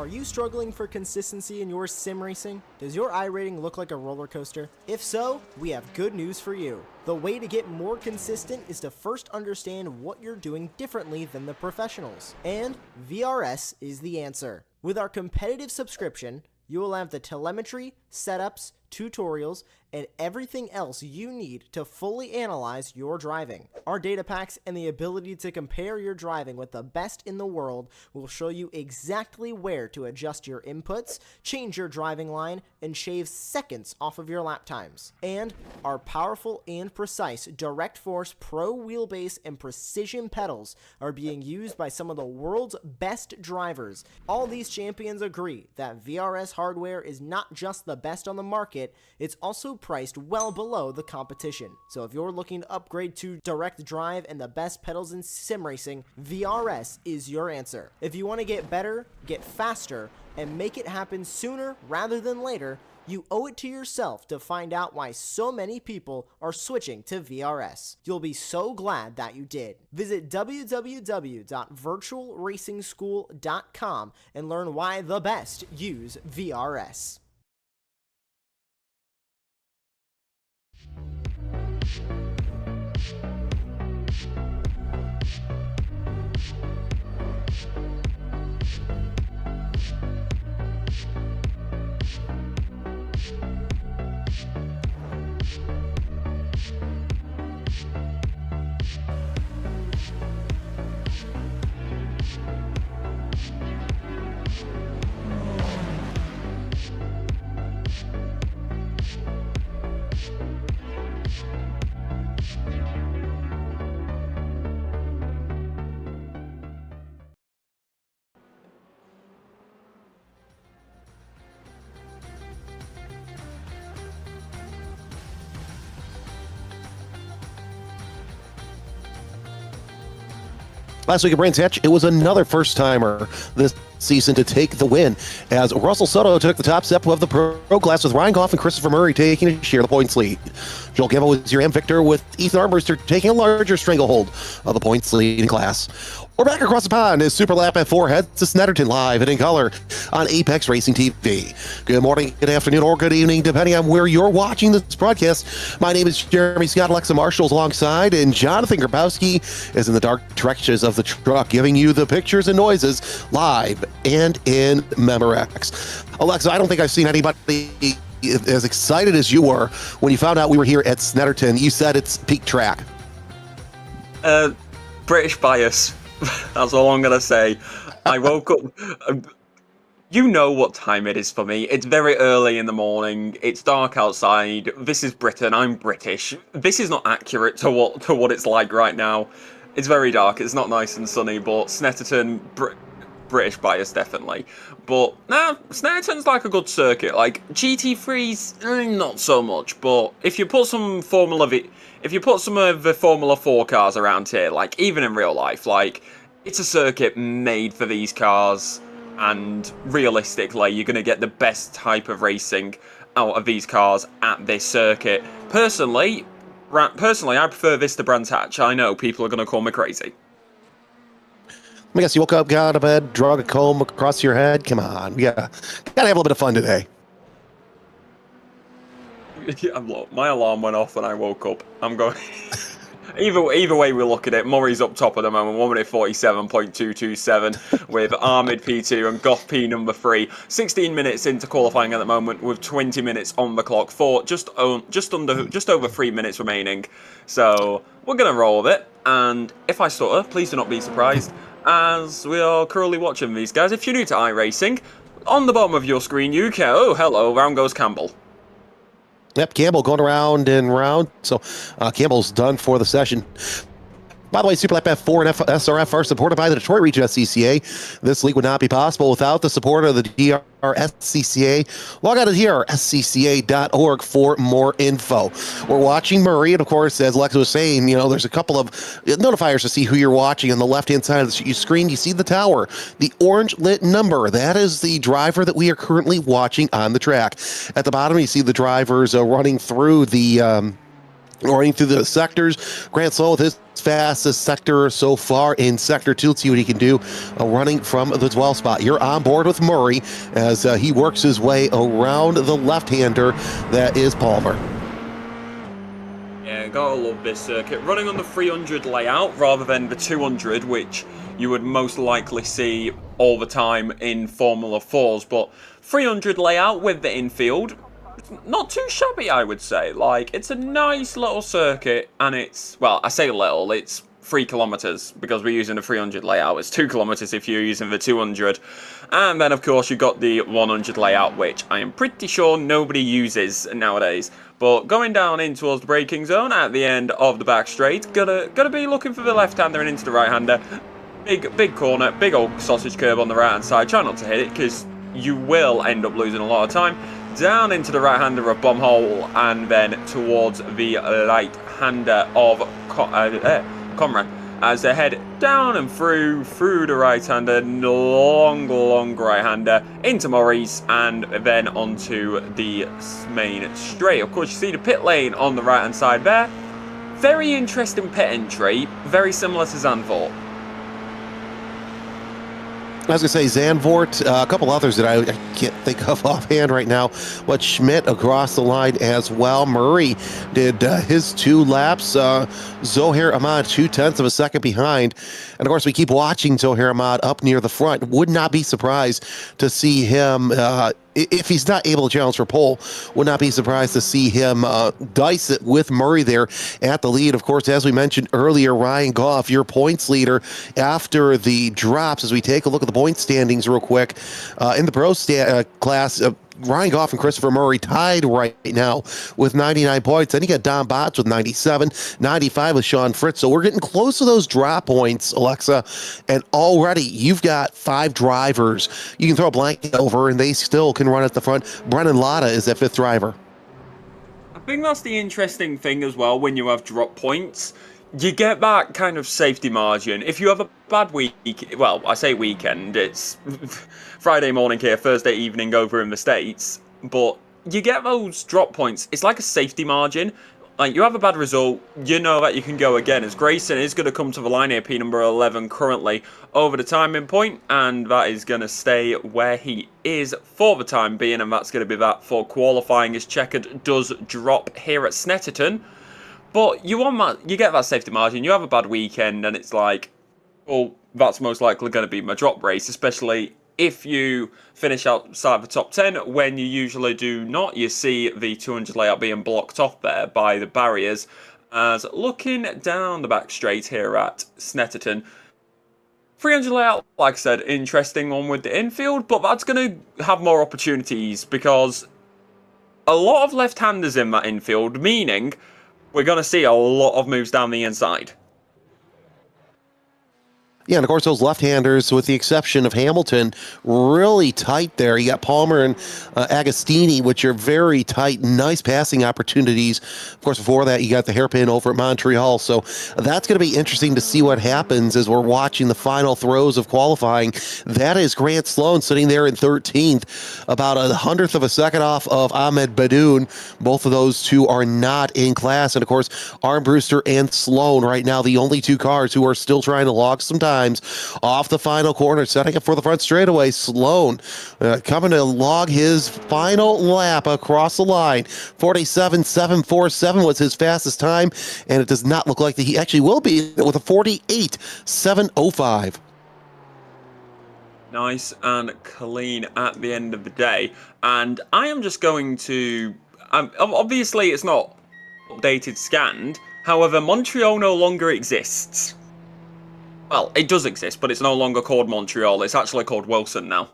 Are you struggling for consistency in your sim racing? Does your iRating look like a roller coaster? If so, we have good news for you. The way to get more consistent is to first understand what you're doing differently than the professionals. And VRS is the answer. With our competitive subscription, you will have the telemetry, setups, tutorials, and everything else you need to fully analyze your driving. Our data packs and the ability to compare your driving with the best in the world will show you exactly where to adjust your inputs, change your driving line, and shave seconds off of your lap times. And our powerful and precise Direct Force Pro wheelbase and precision pedals are being used by some of the world's best drivers. All these champions agree that VRS hardware is not just the best on the market, it's also priced well below the competition. So if you're looking to upgrade to direct drive and the best pedals in sim racing, VRS is your answer. If you want to get better, get faster, and make it happen sooner rather than later, you owe it to yourself to find out why so many people are switching to VRS. You'll be so glad that you did. Visit www.virtualracingschool.com and learn why the best use VRS. Last week at Brands Hatch, it was another first-timer this season to take the win, as Russell Soto took the top step of the pro class, with Ryan Goff and Christopher Murray taking a share of the points lead. Joel Gamble was your M Victor, with Ethan Armbruster taking a larger stranglehold of the points lead in class. We're back across the pond as SUPERLAP at 4 heads to Snetterton live and in color on Apex Racing TV. Good morning, good afternoon, or good evening, depending on where you're watching this broadcast. My name is Jeremy Scott. Alexa Marshall's alongside, and Jonathan Grabowski is in the dark trenches of the truck, giving you the pictures and noises live and in Memorex. Alexa, I don't think I've seen anybody as excited as you were when you found out we were here at Snetterton. You said it's peak track. British bias. That's all I'm going to say. I woke up... You know what time it is for me. It's very early in the morning. It's dark outside. This is Britain. I'm British. This is not accurate to what it's like right now. It's very dark. It's not nice and sunny, but Snetterton... British bias, definitely. But, nah, Snetterton's like a good circuit. Like, GT3's not so much, but if you put some of the Formula 4 cars around here, like, even in real life, like, it's a circuit made for these cars, and realistically, you're going to get the best type of racing out of these cars at this circuit. Personally, I prefer this to Brands Hatch. I know people are going to call me crazy. I guess you woke up, got out of bed, drug a comb across your head. Come on, gotta have a little bit of fun today. My alarm went off when I woke up. I'm going... Either way we look at it, Murray's up top at the moment, 1 minute 47.227 with Ahmed P2 and Goff P number 3. 16 minutes into qualifying at the moment with 20 minutes on the clock for just over 3 minutes remaining. So we're gonna roll with it, and if I stutter, please do not be surprised, as we are currently watching these guys. If you're new to iRacing, on the bottom of your screen you can... Oh, hello, round goes Campbell. Yep, Campbell going around and round. So Campbell's done for the session. By the way, SUPERLAP F4 and SRF are supported by the Detroit Region SCCA. This league would not be possible without the support of the DRSCCA. Log on to DRSCCA.org for more info. We're watching Murray, and of course, as Alexa was saying, you know, there's a couple of notifiers to see who you're watching. On the left-hand side of the screen, you see the tower, the orange lit number. That is the driver that we are currently watching on the track. At the bottom, you see the drivers running through the Running through the sectors, Grant Sloan with his fastest sector so far in Sector 2. Let's see what he can do running from the 12 spot. You're on board with Murray as he works his way around the left-hander that is Palmer. Yeah, gotta love this circuit. Running on the 300 layout rather than the 200, which you would most likely see all the time in Formula 4s. But 300 layout with the infield, not too shabby, I would say. Like, it's a nice little circuit, and it's, well, I say little, it's 3 kilometers because we're using the 300 layout. It's 2 kilometers if you're using the 200. And then, of course, you've got the 100 layout, which I am pretty sure nobody uses nowadays. But going down in towards the braking zone at the end of the back straight, gotta be looking for the left-hander and into the right-hander. Big corner, big old sausage curb on the right-hand side. Try not to hit it because you will end up losing a lot of time. Down into the right-hander of Bombhole, and then towards the right-hander of Comrade, as they head down and through the right-hander, long right-hander, into Maurice, and then onto the main straight. Of course, you see the pit lane on the right-hand side there. Very interesting pit entry, very similar to Zandvoort. I was going to say Zandvoort, a couple others that I can't think of offhand right now, but Schmidt across the line as well. Murray did his 2 laps. Zohair Ahmad 0.2 of a second behind. And of course, we keep watching Zohair Ahmad up near the front. Would not be surprised to see him, if he's not able to challenge for pole, would not be surprised to see him dice it with Murray there at the lead. Of course, as we mentioned earlier, Ryan Goff, your points leader after the drops. As we take a look at the point standings real quick, in the pro class, Ryan Goff and Christopher Murray tied right now with 99 points. Then you got Don Botts with 97, 95 with Sean Fritz. So we're getting close to those drop points, Alexa. And already you've got 5 drivers you can throw a blanket over and they still can run at the front. Brennan Lotta is that 5th driver. I think that's the interesting thing as well when you have drop points. You get that kind of safety margin. If you have a bad week, well, I say weekend, it's Friday morning here, Thursday evening over in the States, but you get those drop points. It's like a safety margin. Like, you have a bad result, you know that you can go again, as Grayson is going to come to the line here, P number 11 currently over the timing point, and that is going to stay where he is for the time being, and that's going to be that for qualifying, as Checkered does drop here at Snetterton. But you get that safety margin, you have a bad weekend, and it's like, well, that's most likely going to be my drop race, especially if you finish outside the top 10, when you usually do not. You see the 200 layout being blocked off there by the barriers. As looking down the back straight here at Snetterton, 300 layout, like I said, interesting one with the infield, but that's going to have more opportunities because a lot of left-handers in that infield, meaning we're going to see a lot of moves down the inside. Yeah, and of course, those left-handers, with the exception of Hamilton, really tight there. You got Palmer and Agostini, which are very tight, nice passing opportunities. Of course, before that, you got the hairpin over at Montreal. So that's going to be interesting to see what happens as we're watching the final throws of qualifying. That is Grant Sloan sitting there in 13th, about 100th of a second off of Ahmed Badoun. Both of those two are not in class. And of course, Armbruster and Sloan right now, the only 2 cars who are still trying to log some time off the final corner, setting up for the front straightaway. Sloan coming to log his final lap across the line. 47.747 was his fastest time, and it does not look like that he actually will be with a 48.705. Nice and clean at the end of the day. And I am just going to... obviously, it's not updated, scanned. However, Montreal no longer exists. Well, it does exist, but it's no longer called Montreal. It's actually called Wilson now.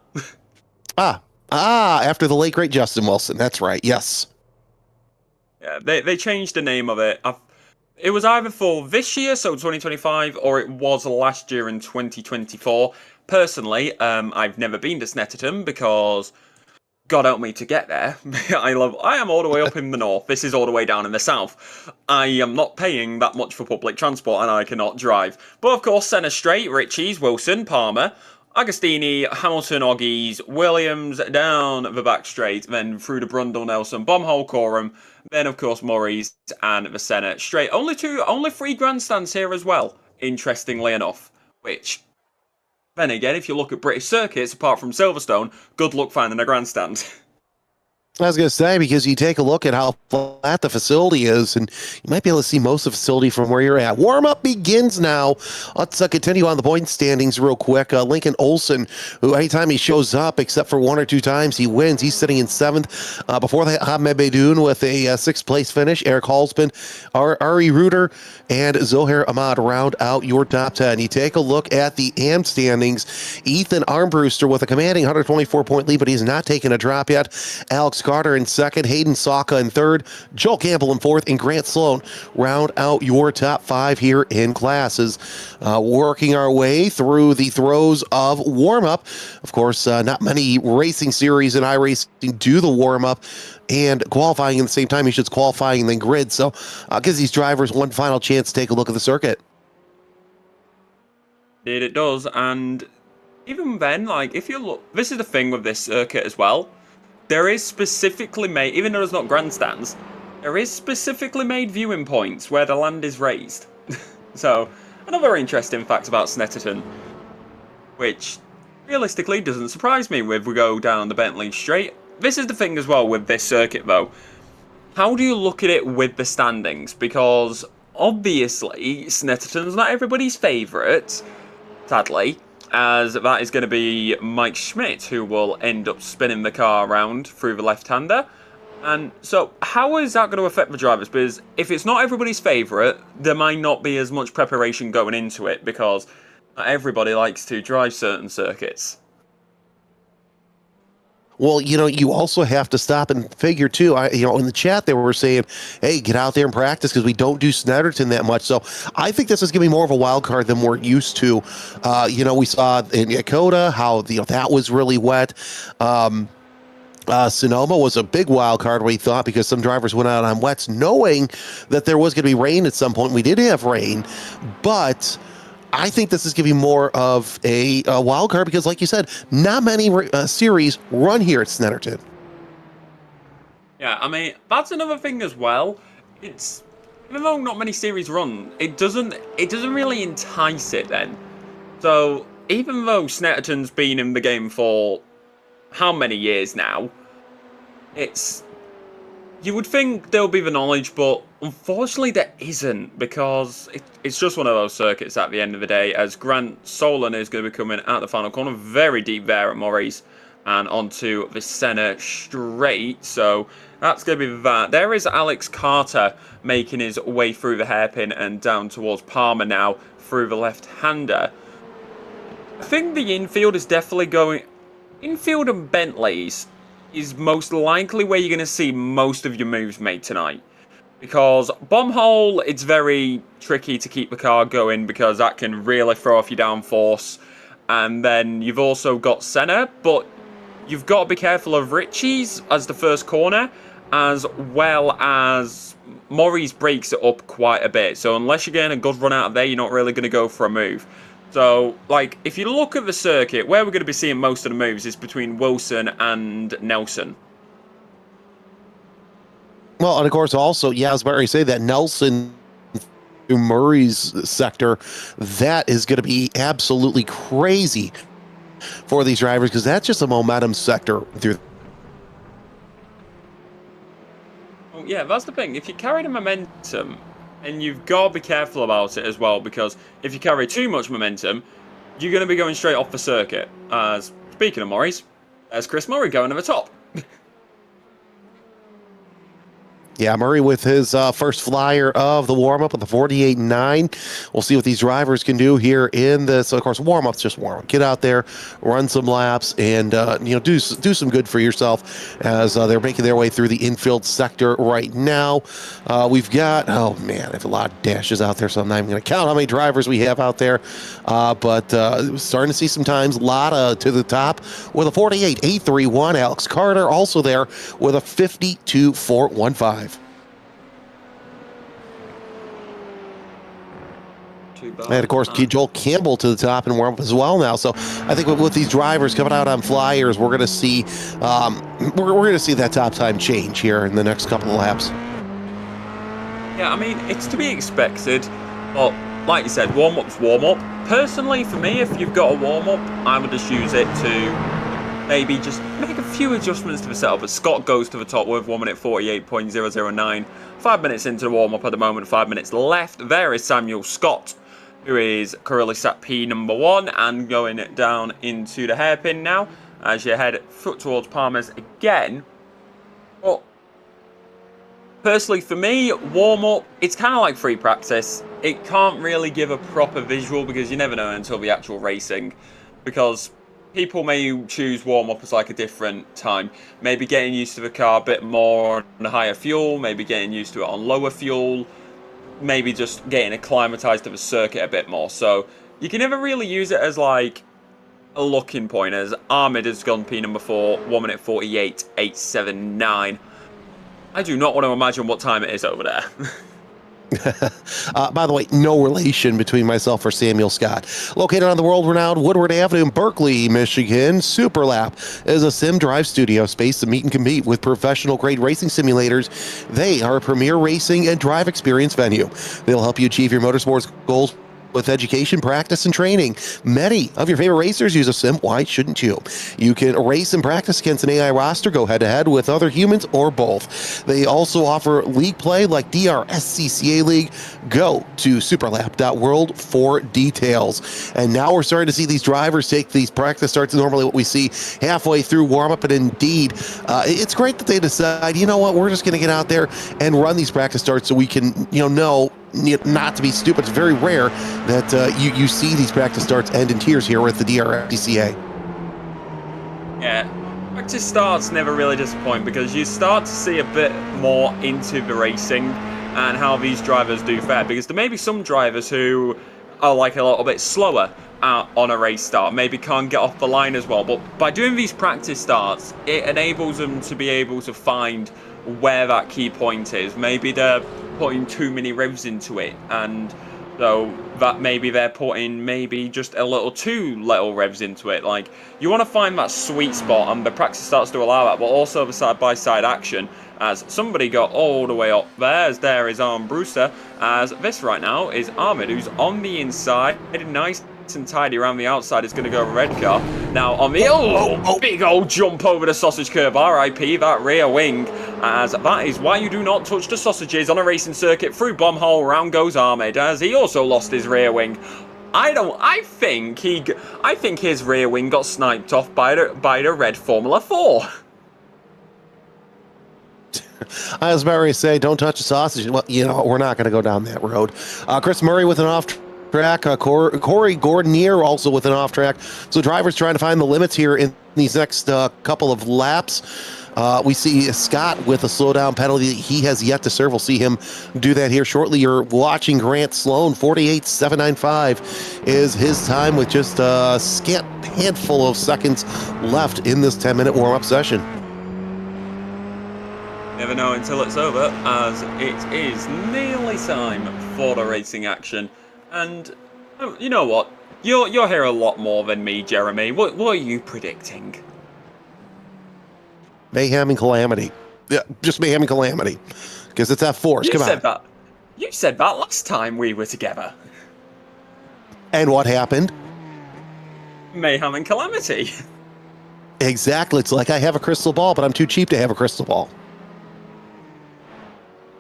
After the late, great Justin Wilson. That's right, yes. Yeah, they changed the name of it. It was either for this year, so 2025, or it was last year in 2024. Personally, I've never been to Snetterton because... God help me to get there. I am all the way up in the north. This is all the way down in the south. I am not paying that much for public transport and I cannot drive. But of course, Centre Straight, Ritchie's, Wilson, Palmer. Agostini, Hamilton, Oggies, Williams down the back straight, then through the Brundle, Nelson, Bombhole, Coram, then of course Murray's and the Senna straight. Only 3 grandstands here as well, interestingly enough. Which, then again, if you look at British circuits, apart from Silverstone, good luck finding a grandstand. I was going to say, because you take a look at how flat the facility is, and you might be able to see most of the facility from where you're at. Warm-up begins now. Let's continue on the point standings real quick. Lincoln Olsen, who anytime he shows up, except for 1 or 2 times, he wins. He's sitting in 7th. Before that, Ahmed Beydoun with a 6th-place finish. Eric Halsman, Ari Reuter, and Zohair Ahmad round out your top 10. You take a look at the AM standings. Ethan Armbruster with a commanding 124-point lead, but he's not taken a drop yet. Alex Carter in 2nd, Hayden Saka in 3rd, Joel Campbell in 4th, and Grant Sloan round out your top 5 here in classes. Working our way through the throes of warm-up. Of course, not many racing series in iRacing do the warm-up and qualifying at the same time. You should qualifying and then grid. So gives these drivers one final chance to take a look at the circuit. It does, and even then, like, if you look, this is the thing with this circuit as well. There is specifically made, even though there's not grandstands, there is specifically made viewing points where the land is raised. So, another interesting fact about Snetterton, which realistically doesn't surprise me if we go down the Bentley straight. This is the thing as well with this circuit though. How do you look at it with the standings? Because obviously Snetterton's not everybody's favourite, sadly, as that is going to be Mike Schmidt who will end up spinning the car around through the left-hander. And so how is that going to affect the drivers? Because if it's not everybody's favourite, there might not be as much preparation going into it, because not everybody likes to drive certain circuits. Well, you also have to stop and figure, too. In the chat, they were saying, hey, get out there and practice because we don't do Snetterton that much. So I think this is going to be more of a wild card than we're used to. We saw in Yakota how, that was really wet. Sonoma was a big wild card, we thought, because some drivers went out on wets knowing that there was going to be rain at some point. We did have rain, but I think this is going to be more of a wild card because, like you said, not many series run here at Snetterton. Yeah, I mean, that's another thing as well. It's, even though not many series run, it doesn't really entice it then. So even though Snetterton's been in the game for how many years now, you would think there'll be the knowledge, but unfortunately there isn't, because it's just one of those circuits at the end of the day, as Grant Solon is going to be coming out the final corner, very deep there at Murray's, and onto the Senna straight. So that's going to be that. There is Alex Carter making his way through the hairpin and down towards Palmer now through the left-hander. I think the infield is definitely going... Infield and Bentleys is most likely where you're going to see most of your moves made tonight. Because bomb hole, it's very tricky to keep the car going because that can really throw off your downforce. And then you've also got Senna, but you've got to be careful of Ritchie's as the first corner, as well as Murray's breaks it up quite a bit. So unless you're getting a good run out of there, you're not really going to go for a move. So, like, if you look at the circuit, where we're going to be seeing most of the moves is between Wilson and Nelson. Well, and of course, also, I was about to say that Nelson to Murray's sector, that is going to be absolutely crazy for these drivers because that's just a momentum sector through. Oh, yeah, that's the thing. If you carry the momentum, and you've got to be careful about it as well, because if you carry too much momentum, you're going to be going straight off the circuit. Speaking of Murray's, there's Chris Murray going to the top. Yeah, Murray with his first flyer of the warm-up with the 48.9. We'll see what these drivers can do here in this. Of course, warm-up's just warm-up. Get out there, run some laps, and do some good for yourself as they're making their way through the infield sector right now. We've got, I have a lot of dashes out there, so I'm not even going to count how many drivers we have out there. But starting to see some times Lotta to the top with a 48.831. Alex Carter also there with a 52.415. too bad. And of course, Joel Campbell to the top and warm up as well now. So I think with these drivers coming out on flyers, we're going to see that top time change here in the next couple of laps. Yeah, I mean, it's to be expected. But like you said, warm-up's warm-up. Personally, for me, if you've got a warm-up, I would just use it to maybe just make a few adjustments to the setup. But Scott goes to the top with 1 minute 48.009. 5 minutes into the warm-up at the moment, 5 minutes left. There is Samuel Scott, who is currently sat P1 and going down into the hairpin now as you head foot towards Palmer's again. But personally, for me, warm-up, it's kind of like free practice. It can't really give a proper visual because you never know until the actual racing. Because people may choose warm-up as like a different time. Maybe getting used to the car a bit more on higher fuel, maybe getting used to it on lower fuel, maybe just getting acclimatized to the circuit a bit more. So you can never really use it as like a looking point, as Ahmed has gone P4, 1 minute 48.879. I do not want to imagine what time it is over there. By the way, no relation between myself or Samuel Scott. Located on the world-renowned Woodward Avenue in Berkeley, Michigan, SUPERLAP is a sim drive studio space to meet and compete with professional-grade racing simulators. They are a premier racing and drive experience venue. They'll help you achieve your motorsports goals with education, practice, and training. Many of your favorite racers use a sim. Why shouldn't you? You can race and practice against an AI roster, go head-to-head with other humans, or both. They also offer league play like DRSCCA League. Go to superlap.world for details. And now we're starting to see these drivers take these practice starts, normally what we see halfway through warm-up, and indeed, it's great that they decide, you know what, we're just going to get out there and run these practice starts so we can, know not to be stupid. It's very rare that you see these practice starts end in tears here with the DRSCCA. Yeah, practice starts never really disappoint because you start to see a bit more into the racing and how these drivers do fare, because there may be some drivers who are like a little bit slower on a race start, maybe can't get off the line as well, but by doing these practice starts, it enables them to be able to find where that key point is. Maybe they're putting too many revs into it, and so that maybe they're putting maybe just a little too little revs into it. Like, you want to find that sweet spot, and the practice starts to allow that, but also the side-by-side action, as somebody got all the way up there, as there is Arm Brewster, as this right now is Ahmed, who's on the inside, nice and tidy around the outside, is going to go red car. Now on the big old jump over the sausage curb, RIP that rear wing, as that is why you do not touch the sausages on a racing circuit. Through bomb hole, round goes Ahmed, as he also lost his rear wing. I think his rear wing got sniped off by the red Formula 4. I was about to say, don't touch the sausage. Well, we're not going to go down that road. Chris Murray with an off track. Corey Gordonier also with an off track. So drivers trying to find the limits here in these next couple of laps. We see Scott with a slowdown penalty he has yet to serve. We'll see him do that here shortly. You're watching Grant Sloan. 48.795 is his time with just a scant handful of seconds left in this 10-minute warm-up session. Never know until it's over, as it is nearly time for the racing action. And you know what? You're here a lot more than me, Jeremy. What are you predicting? Mayhem and calamity. Yeah, just mayhem and calamity. Because it's F4s. Come on. You said that last time we were together. And what happened? Mayhem and calamity. Exactly. It's like I have a crystal ball, but I'm too cheap to have a crystal ball.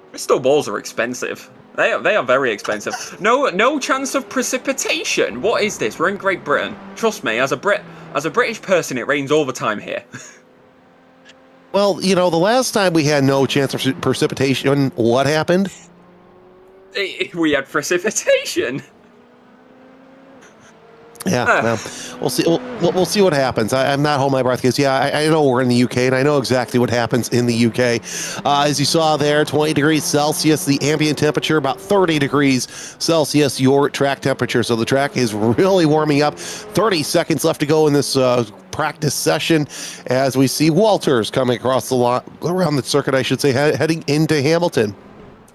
Crystal balls are expensive. They are very expensive. No chance of precipitation. What is this? We're in Great Britain. Trust me, as a British person, it rains all the time here. Well, the last time we had no chance of precipitation, what happened? We had precipitation. Yeah, well, we'll see. We'll see what happens. I'm not holding my breath because, I know we're in the UK, and I know exactly what happens in the UK. As you saw there, 20 degrees Celsius, the ambient temperature, about 30 degrees Celsius, your track temperature. So the track is really warming up. 30 seconds left to go in this practice session as we see Walters coming across the lot, around the circuit, I should say, heading into Hamilton.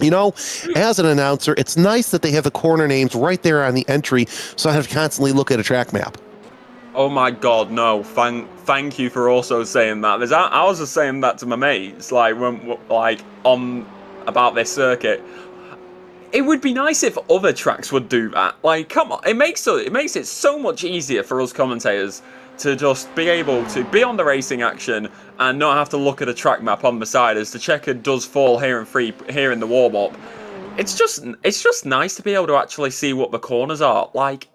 You know, as an announcer, it's nice that they have the corner names right there on the entry, so I have to constantly look at a track map. Oh my god, no! Thank you for also saying that. I was just saying that to my mates, like on about this circuit. It would be nice if other tracks would do that. Like, come on, it makes it so much easier for us commentators to just be able to be on the racing action and not have to look at a track map on the side as the checker does fall here in the warm up. It's just nice to be able to actually see what the corners are. Like,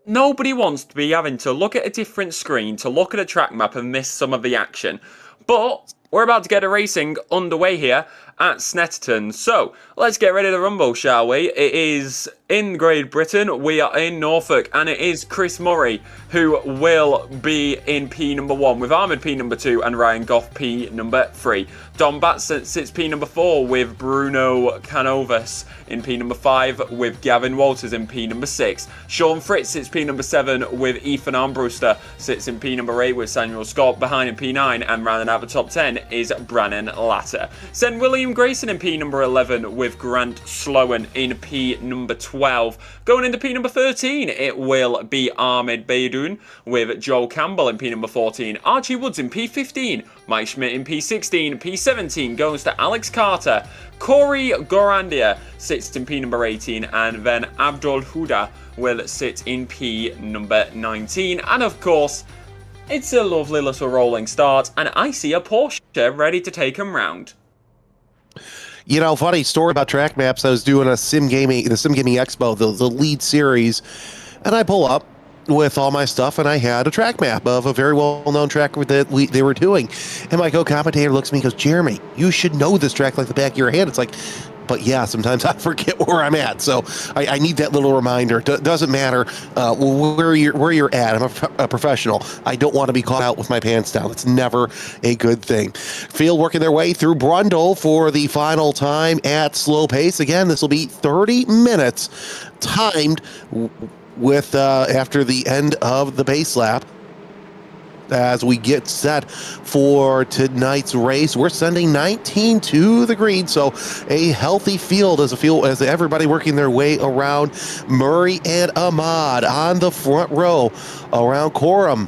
nobody wants to be having to look at a different screen to look at a track map and miss some of the action. But we're about to get a racing underway here at Snetterton. So let's get ready to rumble, shall we? It is in Great Britain. We are in Norfolk, and it is Chris Murray who will be in P number 1 with Ahmed P number 2 and Ryan Goff P number 3. Don Batson sits P number 4 with Bruno Canovas in P number 5 with Gavin Walters in P number 6. Sean Fritz sits P number 7 with Ethan Armbruster, sits in P number 8 with Samuel Scott. Behind in P9 and rounding out the top 10 is Brannon Latter. Then William Grayson in P number 11 with Grant Sloan in P number 12. Going into P number 13, it will be Ahmed Beydoun with Joel Campbell in P number 14, Archie Woods in P15, Mike Schmidt in P16, P17 goes to Alex Carter, Corey Gorandia sits in P number 18, and then Abdul Huda will sit in P number 19. And of course, it's a lovely little rolling start, and I see a Porsche ready to take him round. You know, funny story about track maps. I was doing the Sim Gaming Expo, the lead series, and I pull up with all my stuff, and I had a track map of a very well-known track that they were doing. And my co-commentator looks at me and goes, Jeremy, you should know this track like the back of your hand. It's like, but yeah, sometimes I forget where I'm at. So I need that little reminder. Doesn't matter where you're at. I'm a professional. I don't want to be caught out with my pants down. It's never a good thing. Field working their way through Brundle for the final time at slow pace. Again, this will be 30 minutes timed with after the end of the base lap. As we get set for tonight's race, we're sending 19 to the green, so a healthy field as everybody working their way around. Murray and Ahmad on the front row around Coram.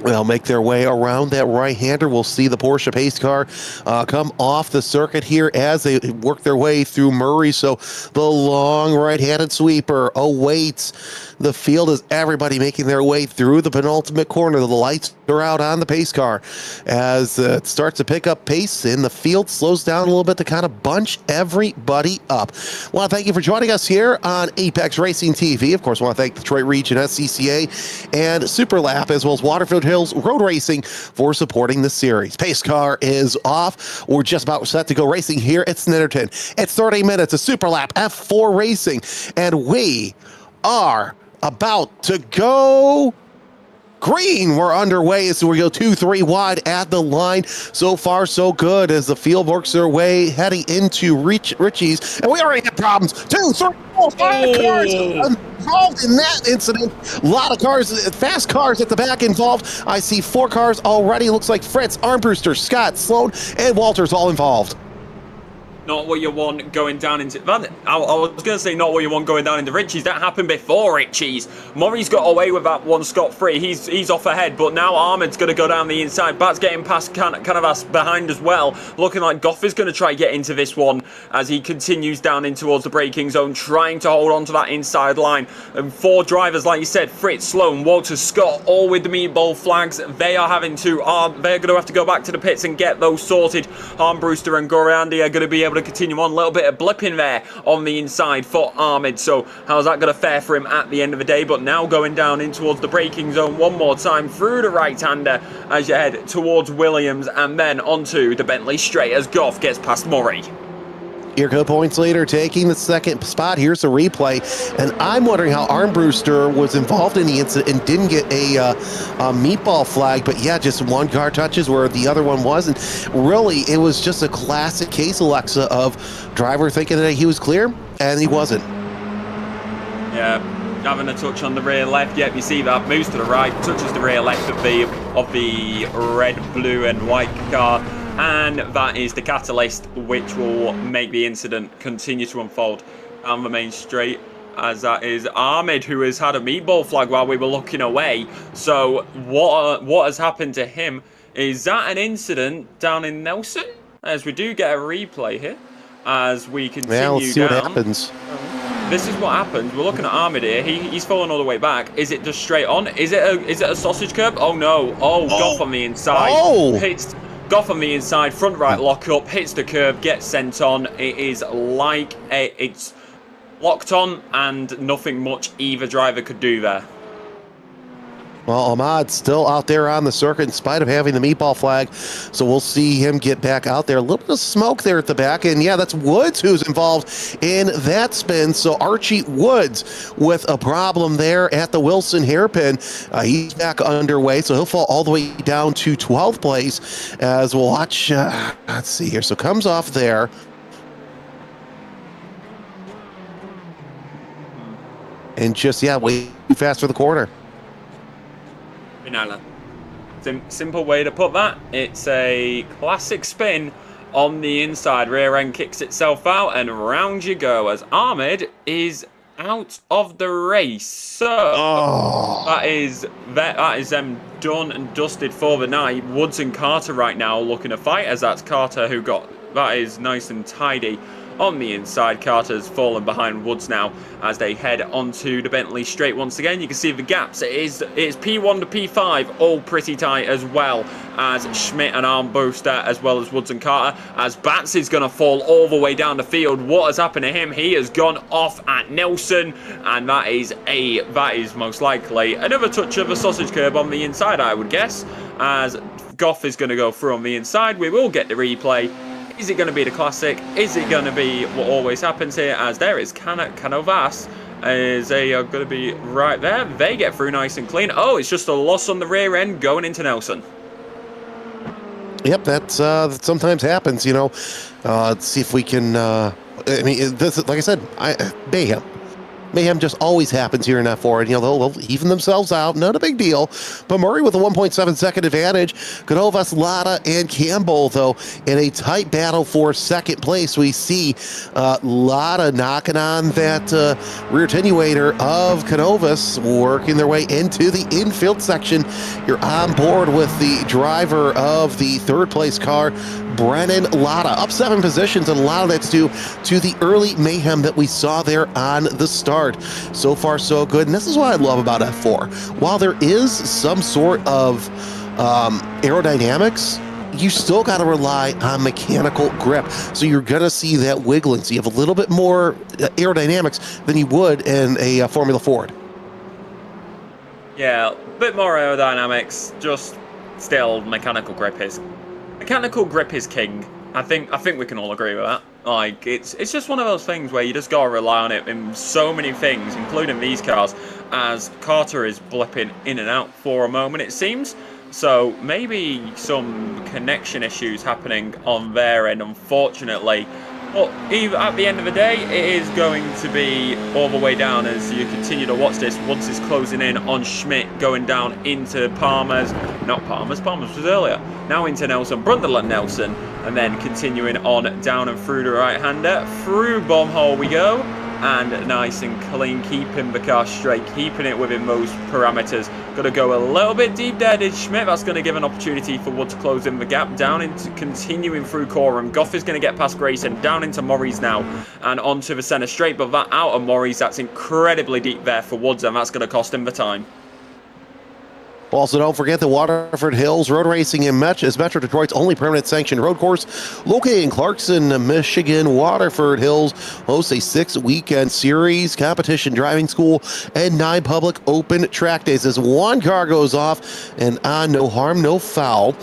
They'll make their way around that right-hander. We'll see the Porsche pace car come off the circuit here as they work their way through Murray. So the long right-handed sweeper awaits the field as everybody making their way through the penultimate corner. The lights are out on the pace car as it starts to pick up pace, and the field slows down a little bit to kind of bunch everybody up. I want to thank you for joining us here on Apex Racing TV. Of course, I want to thank Detroit Region SCCA and SUPERLAP, as well as Waterfield Hills Road Racing, for supporting the series. Pace car is off. We're just about set to go racing here at Snetterton. It's 30 minutes of SUPERLAP F4 racing, and we are about to go green. We're underway as we go 2-3 wide at the line. So far, so good as the field works their way heading into Richie's. And we already have problems. 2, 3, 4, 5 cars involved in that incident. A lot of cars, fast cars at the back involved. I see 4 cars already. Looks like Fritz, Armbruster, Scott, Sloan, and Walters all involved. Not what you want going down into... I was going to say not what you want going down into Richie's. That happened before Richie's. Murray's got away with that one scot-free. He's off ahead, but now Ahmed's going to go down the inside. Bat's getting past Canavas behind as well. Looking like Goff is going to try get into this one as he continues down in towards the braking zone, trying to hold on to that inside line. And 4 drivers, like you said, Fritz, Sloan, Walters, Scott, all with the meatball flags. They're going to have to go back to the pits and get those sorted. Armbruster and Gorandi are going to be able to continue on. A little bit of blipping there on the inside for Ahmed, so how's that going to fare for him at the end of the day? But now going down in towards the braking zone one more time through the right-hander as you head towards Williams, and then onto the Bentley straight as Goff gets past Murray. Irko points later, taking the second spot. Here's the replay, and I'm wondering how Armbruster was involved in the incident and didn't get a meatball flag. But yeah, just one car touches where the other one wasn't. Really, it was just a classic case, Alexa, of driver thinking that he was clear, and he wasn't. Yeah, having a touch on the rear left. Yep, you see that moves to the right, touches the rear left of the red, blue, and white car. and that is the catalyst which will make the incident continue to unfold down the main straight, as that is Ahmed, who has had a meatball flag while we were looking away. So what has happened to him? Is that an incident down in Nelson? As we do get a replay here, as we continue down. Let's see what happens. This is what happens. We're looking at Ahmed here. He's falling all the way back. Is it just straight on? Is it a sausage curb? Oh no! Goff on the inside. Hits Goff on the inside. Front right lock up. Hits the curb. Gets sent on. It is like it's locked on, and nothing much either driver could do there. Well, Ahmad's still out there on the circuit in spite of having the meatball flag, so we'll see him get back out there. A little bit of smoke there at the back, and yeah, that's Woods who's involved in that spin. So Archie Woods with a problem there at the Wilson hairpin. He's back underway, so he'll fall all the way down to 12th place as we'll watch. Let's see here. So comes off there. And just, yeah, way too fast for the corner. Simple way to put that. It's a classic spin on the inside. Rear end kicks itself out, and round you go as Ahmed is out of the race. So that is them done and dusted for the night. Woods and Carter right now looking to fight, as that's Carter who got that is nice and tidy on the inside. Carter's fallen behind Woods now as they head onto the Bentley straight once again. You can see the gaps. It's P1 to P5, all pretty tight, as well as Schmidt and Armbruster, as well as Woods and Carter, as Bats is going to fall all the way down the field. What has happened to him? He has gone off at Nelson, and that is most likely another touch of a sausage curb on the inside, I would guess, as Goff is going to go through on the inside. We will get the replay. Is it going to be the classic? Is it going to be what always happens here? As there is Canovas is going to be right there. They get through nice and clean. Oh, it's just a loss on the rear end going into Nelson. Yep, that sometimes happens, you know. Let's see if we can. I mean, this, like I said, Mayhem just always happens here in F4, and you know they'll even themselves out, not a big deal. But Murray with a 1.7 second advantage. Canovas, Lada, and Campbell though in a tight battle for second place. We see Lada knocking on that rear attenuator of Canovas, working their way into the infield section. You're on board with the driver of the third place car, Brennan Lada, up 7 positions, and a lot of that's due to the early mayhem that we saw there on the start. So far, so good, and this is what I love about F4. While there is some sort of aerodynamics, you still got to rely on mechanical grip. So you're going to see that wiggling. So you have a little bit more aerodynamics than you would in a Formula Ford. Yeah, a bit more aerodynamics, just still mechanical grip is king. I think we can all agree with that. Like, it's just one of those things where you just gotta rely on it in so many things, including these cars, as Carter is blipping in and out for a moment, it seems. So maybe some connection issues happening on their end, unfortunately. But at the end of the day, it is going to be all the way down as you continue to watch this. Woods is closing in on Schmidt, going down into Palmer's was earlier. Now into Nelson, Brundle at Nelson, and then continuing on down and through the right-hander. Through bomb hole we go, and nice and clean, keeping the car straight, keeping it within those parameters. Got to go a little bit deep there, did Schmidt. That's going to give an opportunity for Wood to close in the gap, down into continuing through Coram. Goff is going to get past Grayson, down into Morris now, and onto the centre straight, but that out of Morris, that's incredibly deep there for Woods, and that's going to cost him the time. Also, don't forget the Waterford Hills Road Racing in is Metro Detroit's only permanent sanctioned road course. Located in Clarkson, Michigan, Waterford Hills hosts a 6-weekend series, competition driving school, and 9 public open track days. As one car goes off and on no harm, no foul.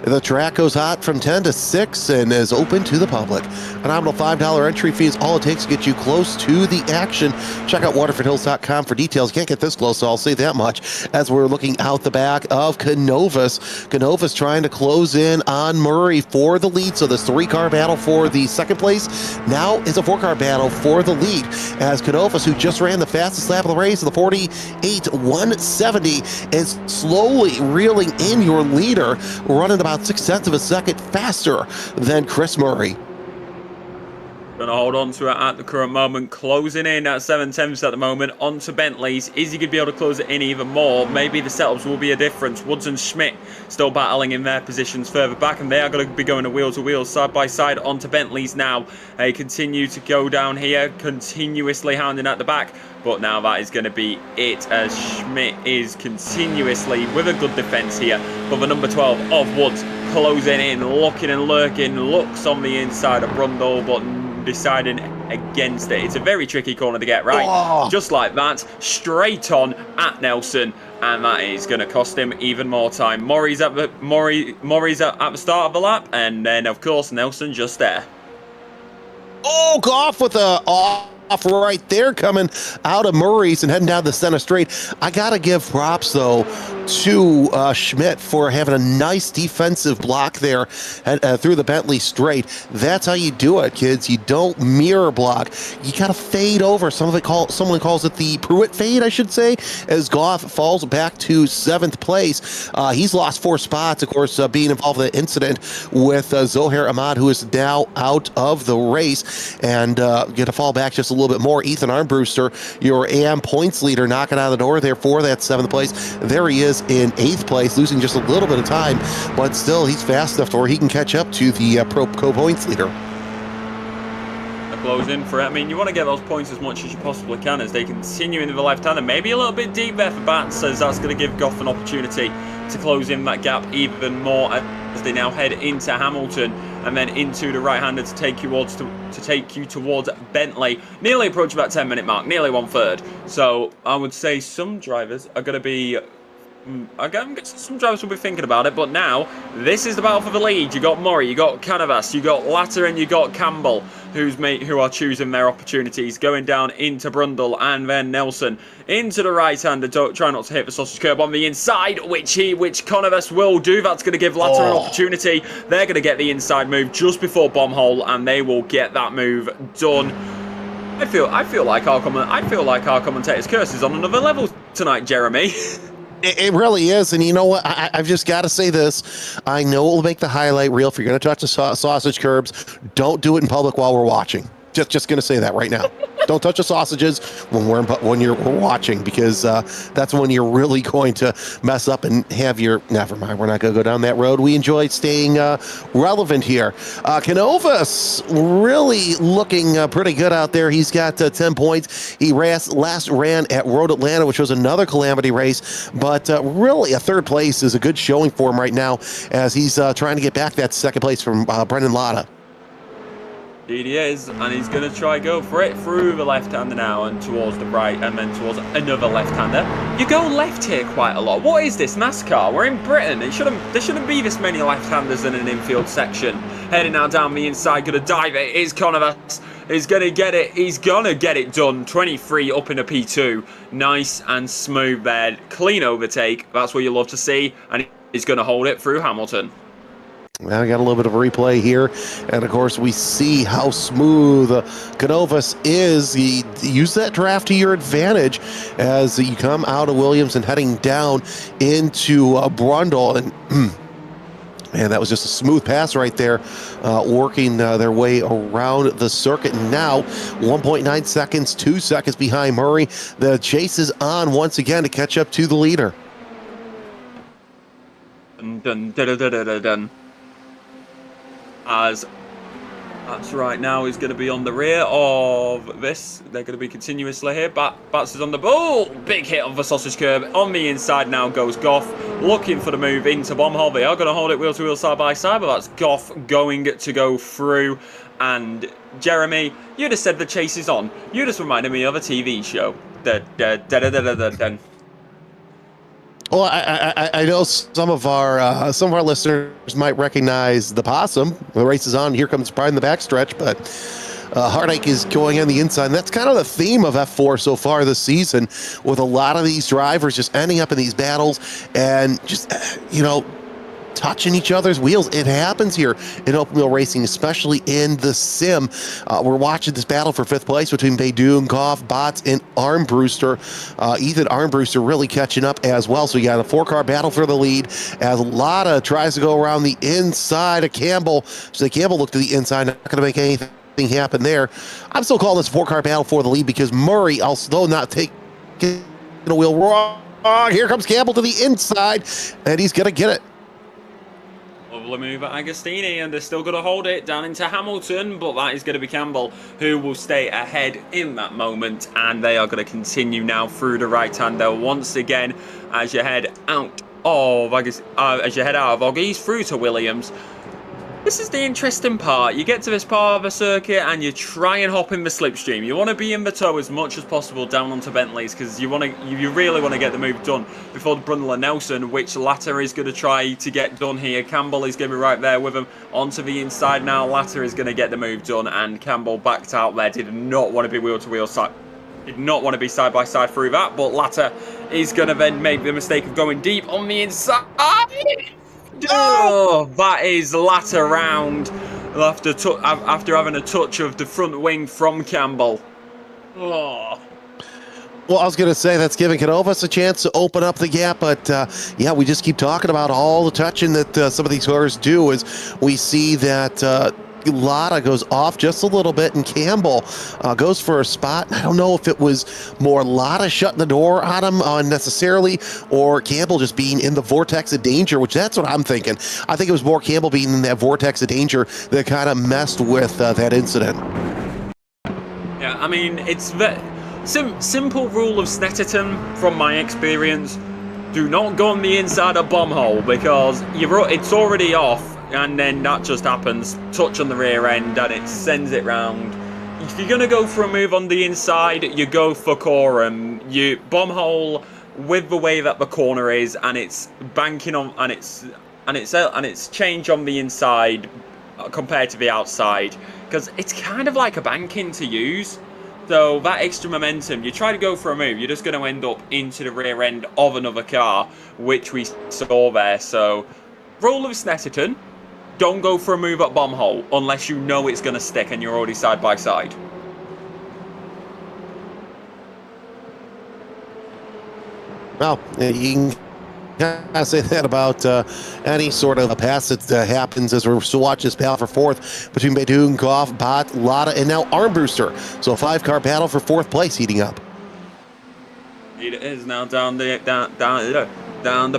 The track goes hot from 10 to 6 and is open to the public. A nominal $5 entry fee is all it takes to get you close to the action. Check out waterfordhills.com for details. You can't get this close, so I'll say that much. As we're looking out the back of Canovas. Canovas trying to close in on Murray for the lead. So this 3-car battle for the second place now is a 4-car battle for the lead. As Canovas, who just ran the fastest lap of the race, the 48.170, is slowly reeling in your leader, running about about 0.6 of a second faster than Chris Murray. Gonna hold on to it at the current moment, closing in at 7/10 at the moment onto Bentley's. Is he gonna be able to close it in even more? Maybe the setups will be a difference. Woods and Schmidt still battling in their positions further back, and they are going to be going to wheel, side by side onto Bentley's now. They continue to go down here, continuously hounding at the back, but now that is going to be it, as Schmidt is continuously with a good defence here. But the number 12 of Woods closing in, looking and lurking, looks on the inside of Brundle, but deciding against it. It's a very tricky corner to get right. Oh. Just like that, straight on at Nelson, and that is going to cost him even more time. Murray's at the start of the lap, and then of course Nelson just there. Oh, Goff with a off right there, coming out of Murray's and heading down the center straight. I gotta give props though to Schmidt for having a nice defensive block there through the Bentley straight. That's how you do it, kids. You don't mirror block. You gotta fade over. Someone calls it the Pruitt fade, I should say, as Goff falls back to 7th place. He's lost 4 spots, of course, being involved in the incident with Zohair Ahmad, who is now out of the race, and get to fall back just a little bit more. Ethan Armbruster, your AM points leader, knocking out the door there for that 7th place. There he is in 8th place, losing just a little bit of time, but still he's fast enough to where he can catch up to the pro points leader. Close in for it. I mean, you want to get those points as much as you possibly can as they continue into the left-hander. Maybe a little bit deep there for Bats, as that's going to give Goff an opportunity to close in that gap even more as they now head into Hamilton and then into the right-hander to take you towards Bentley. Nearly approaching that 10-minute mark, nearly 1/3. So I would say some drivers are going to be I'm guessing some drivers will be thinking about it, but now this is the battle for the lead. You got Murray, you got Canavas, you got Latter, and you got Campbell, who are choosing their opportunities, going down into Brundle and then Nelson into the right-hander. Try not to hit the sausage curb on the inside, which Canavas will do. That's going to give Latter an opportunity. They're going to get the inside move just before bomb hole, and they will get that move done. I feel like our commentator's curse is on another level tonight, Jeremy. It really is, and you know what? I've just got to say this. I know it will make the highlight reel. If you're going to touch the sausage curbs, don't do it in public while we're watching. Just going to say that right now. Don't touch the sausages when you're watching, because that's when you're really going to mess up and have your. Never mind. We're not going to go down that road. We enjoy staying relevant here. Canovas really looking pretty good out there. He's got 10 points. He last ran at Road Atlanta, which was another calamity race, but really a 3rd place is a good showing for him right now, as he's trying to get back that 2nd place from Brendan Latta. Indeed he is, and he's going to try go for it through the left-hander now and towards the right, and then towards another left-hander. You go left here quite a lot. What is this, NASCAR? We're in Britain. There shouldn't be this many left-handers in an infield section. Heading now down the inside, going to dive it. Is Canavas. He's going to get it. He's going to get it done. 23 up in a P2. Nice and smooth there. Clean overtake. That's what you love to see, and he's going to hold it through Hamilton. Now we got a little bit of a replay here, and of course we see how smooth Canovas is. He use that draft to your advantage as you come out of Williams and heading down into Brundle, and man, that was just a smooth pass right there, working their way around the circuit. And now 1.9 seconds, 2 seconds behind Murray. The chase is on once again to catch up to the leader. Dun, dun, dun, dun, dun, dun, dun. As that's right now, he's going to be on the rear of this. They're going to be continuously here. Bats is on the ball. Big hit of the sausage curb. On the inside now goes Goff, looking for the move into bomb hole. They are going to hold it wheel to wheel, side by side, but that's Goff going to go through. And Jeremy, you just said the chase is on. You just reminded me of a TV show. Well, I know some of our listeners might recognize the possum. The race is on. Here comes Pride in the backstretch, but Heartache is going on the inside. And that's kind of the theme of F4 so far this season, with a lot of these drivers just ending up in these battles and just, touching each other's wheels. It happens here in open wheel racing, especially in the sim. We're watching this battle for 5th place between Baydoun, Goff, Bots, and Armbruster. Ethan Armbruster really catching up as well. So you got a 4-car battle for the lead as Lotta tries to go around the inside of Campbell. So Campbell looked to the inside, not going to make anything happen there. I'm still calling this a 4-car battle for the lead because Murray, although not taking the wheel wrong, here comes Campbell to the inside, and he's going to get it. Lovely move at Agostini, and they're still going to hold it down into Hamilton, but that is going to be Campbell who will stay ahead in that moment, and they are going to continue now through the right-hander once again as you head out of Oggies through to Williams. This is the interesting part. You get to this part of the circuit and you try and hop in the slipstream. You want to be in the tow as much as possible down onto Bentley's because you really want to get the move done before the Brundle and Nelson, which latter is going to try to get done here. Campbell is going to be right there with him onto the inside now. Latter is going to get the move done, and Campbell backed out there. Did not want to be wheel-to-wheel side. Did not want to be side-by-side through that, but Latter is going to then make the mistake of going deep on the inside. Oh, that is Latter round after having a touch of the front wing from Campbell. Oh. Well, I was going to say that's giving Canovas a chance to open up the gap, but yeah, we just keep talking about all the touching that some of these cars do as we see that Lotta goes off just a little bit, and Campbell goes for a spot. I don't know if it was more Lotta shutting the door on him unnecessarily or Campbell just being in the vortex of danger, which that's what I'm thinking. I think it was more Campbell being in that vortex of danger that kind of messed with that incident. Yeah, I mean, it's the simple rule of Snetterton from my experience. Do not go on the inside of bomb hole because it's already off. And then that just happens, touch on the rear end, and it sends it round. If you're going to go for a move on the inside, you go for Coram. You bomb hole with the way that the corner is, and it's banking on, and it's change on the inside compared to the outside, because it's kind of like a banking to use. So that extra momentum, you try to go for a move, you're just going to end up into the rear end of another car, which we saw there. So, rule of Snetterton. Don't go for a move at bomb hole unless you know it's going to stick and you're already side by side. Well, you can say that about any sort of a pass that happens as we're still watching this battle for 4th between Baydoun, Goff, Bot, Lotta, and now Armbruster. So a 5-car battle for 4th place heating up. It is now down the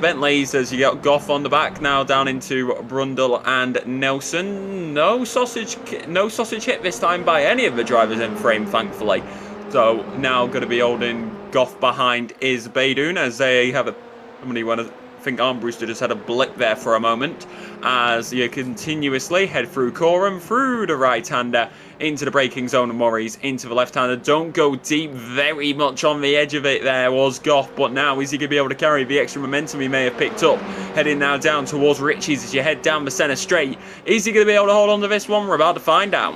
Bentleys as you get Goff on the back now down into Brundle and Nelson. No sausage hit this time by any of the drivers in frame, thankfully. So now going to be holding Goff behind is Baydoun as they have I think Armbruster just had a blip there for a moment as you continuously head through Coram, through the right-hander, into the braking zone of Murray's, into the left-hander. Don't go deep, very much on the edge of it there was Goff, but now is he going to be able to carry the extra momentum he may have picked up? Heading now down towards Ritchie's as you head down the centre straight. Is he going to be able to hold on to this one? We're about to find out.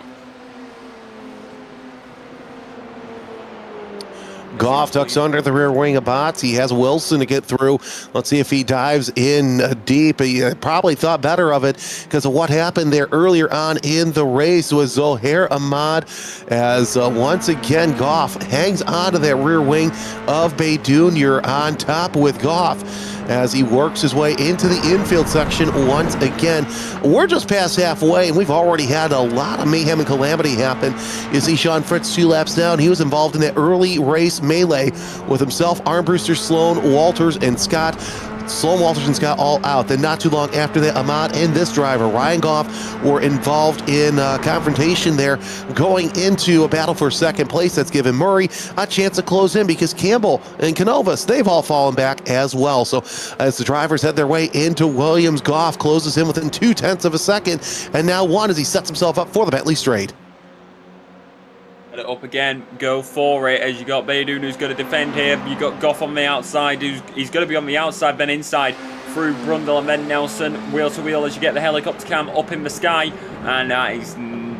Goff tucks under the rear wing of Bots. He has Wilson to get through. Let's see if he dives in deep. He probably thought better of it because of what happened there earlier on in the race with Zohair Ahmad as once again Goff hangs onto that rear wing of Baydoun. You're on top with Goff as he works his way into the infield section once again. We're just past halfway, and we've already had a lot of mayhem and calamity happen. You see Sean Fritz 2 laps down. He was involved in that early race melee with himself, Armbruster, Sloan, Walters, and Scott. Sloan, Walters, and Scott all out. Then not too long after that, Ahmad and this driver, Ryan Goff, were involved in confrontation there, going into a battle for 2nd place. That's given Murray a chance to close in because Campbell and Canovas, they've all fallen back as well. So as the drivers head their way into Williams, Goff closes in within 0.2 of a second, and now 1 as he sets himself up for the Bentley straight. It up again, go for it as you got Baydoun who's going to defend here. You got Goff on the outside, he's going to be on the outside, then inside through Brundle and then Nelson, wheel to wheel as you get the helicopter cam up in the sky, and he's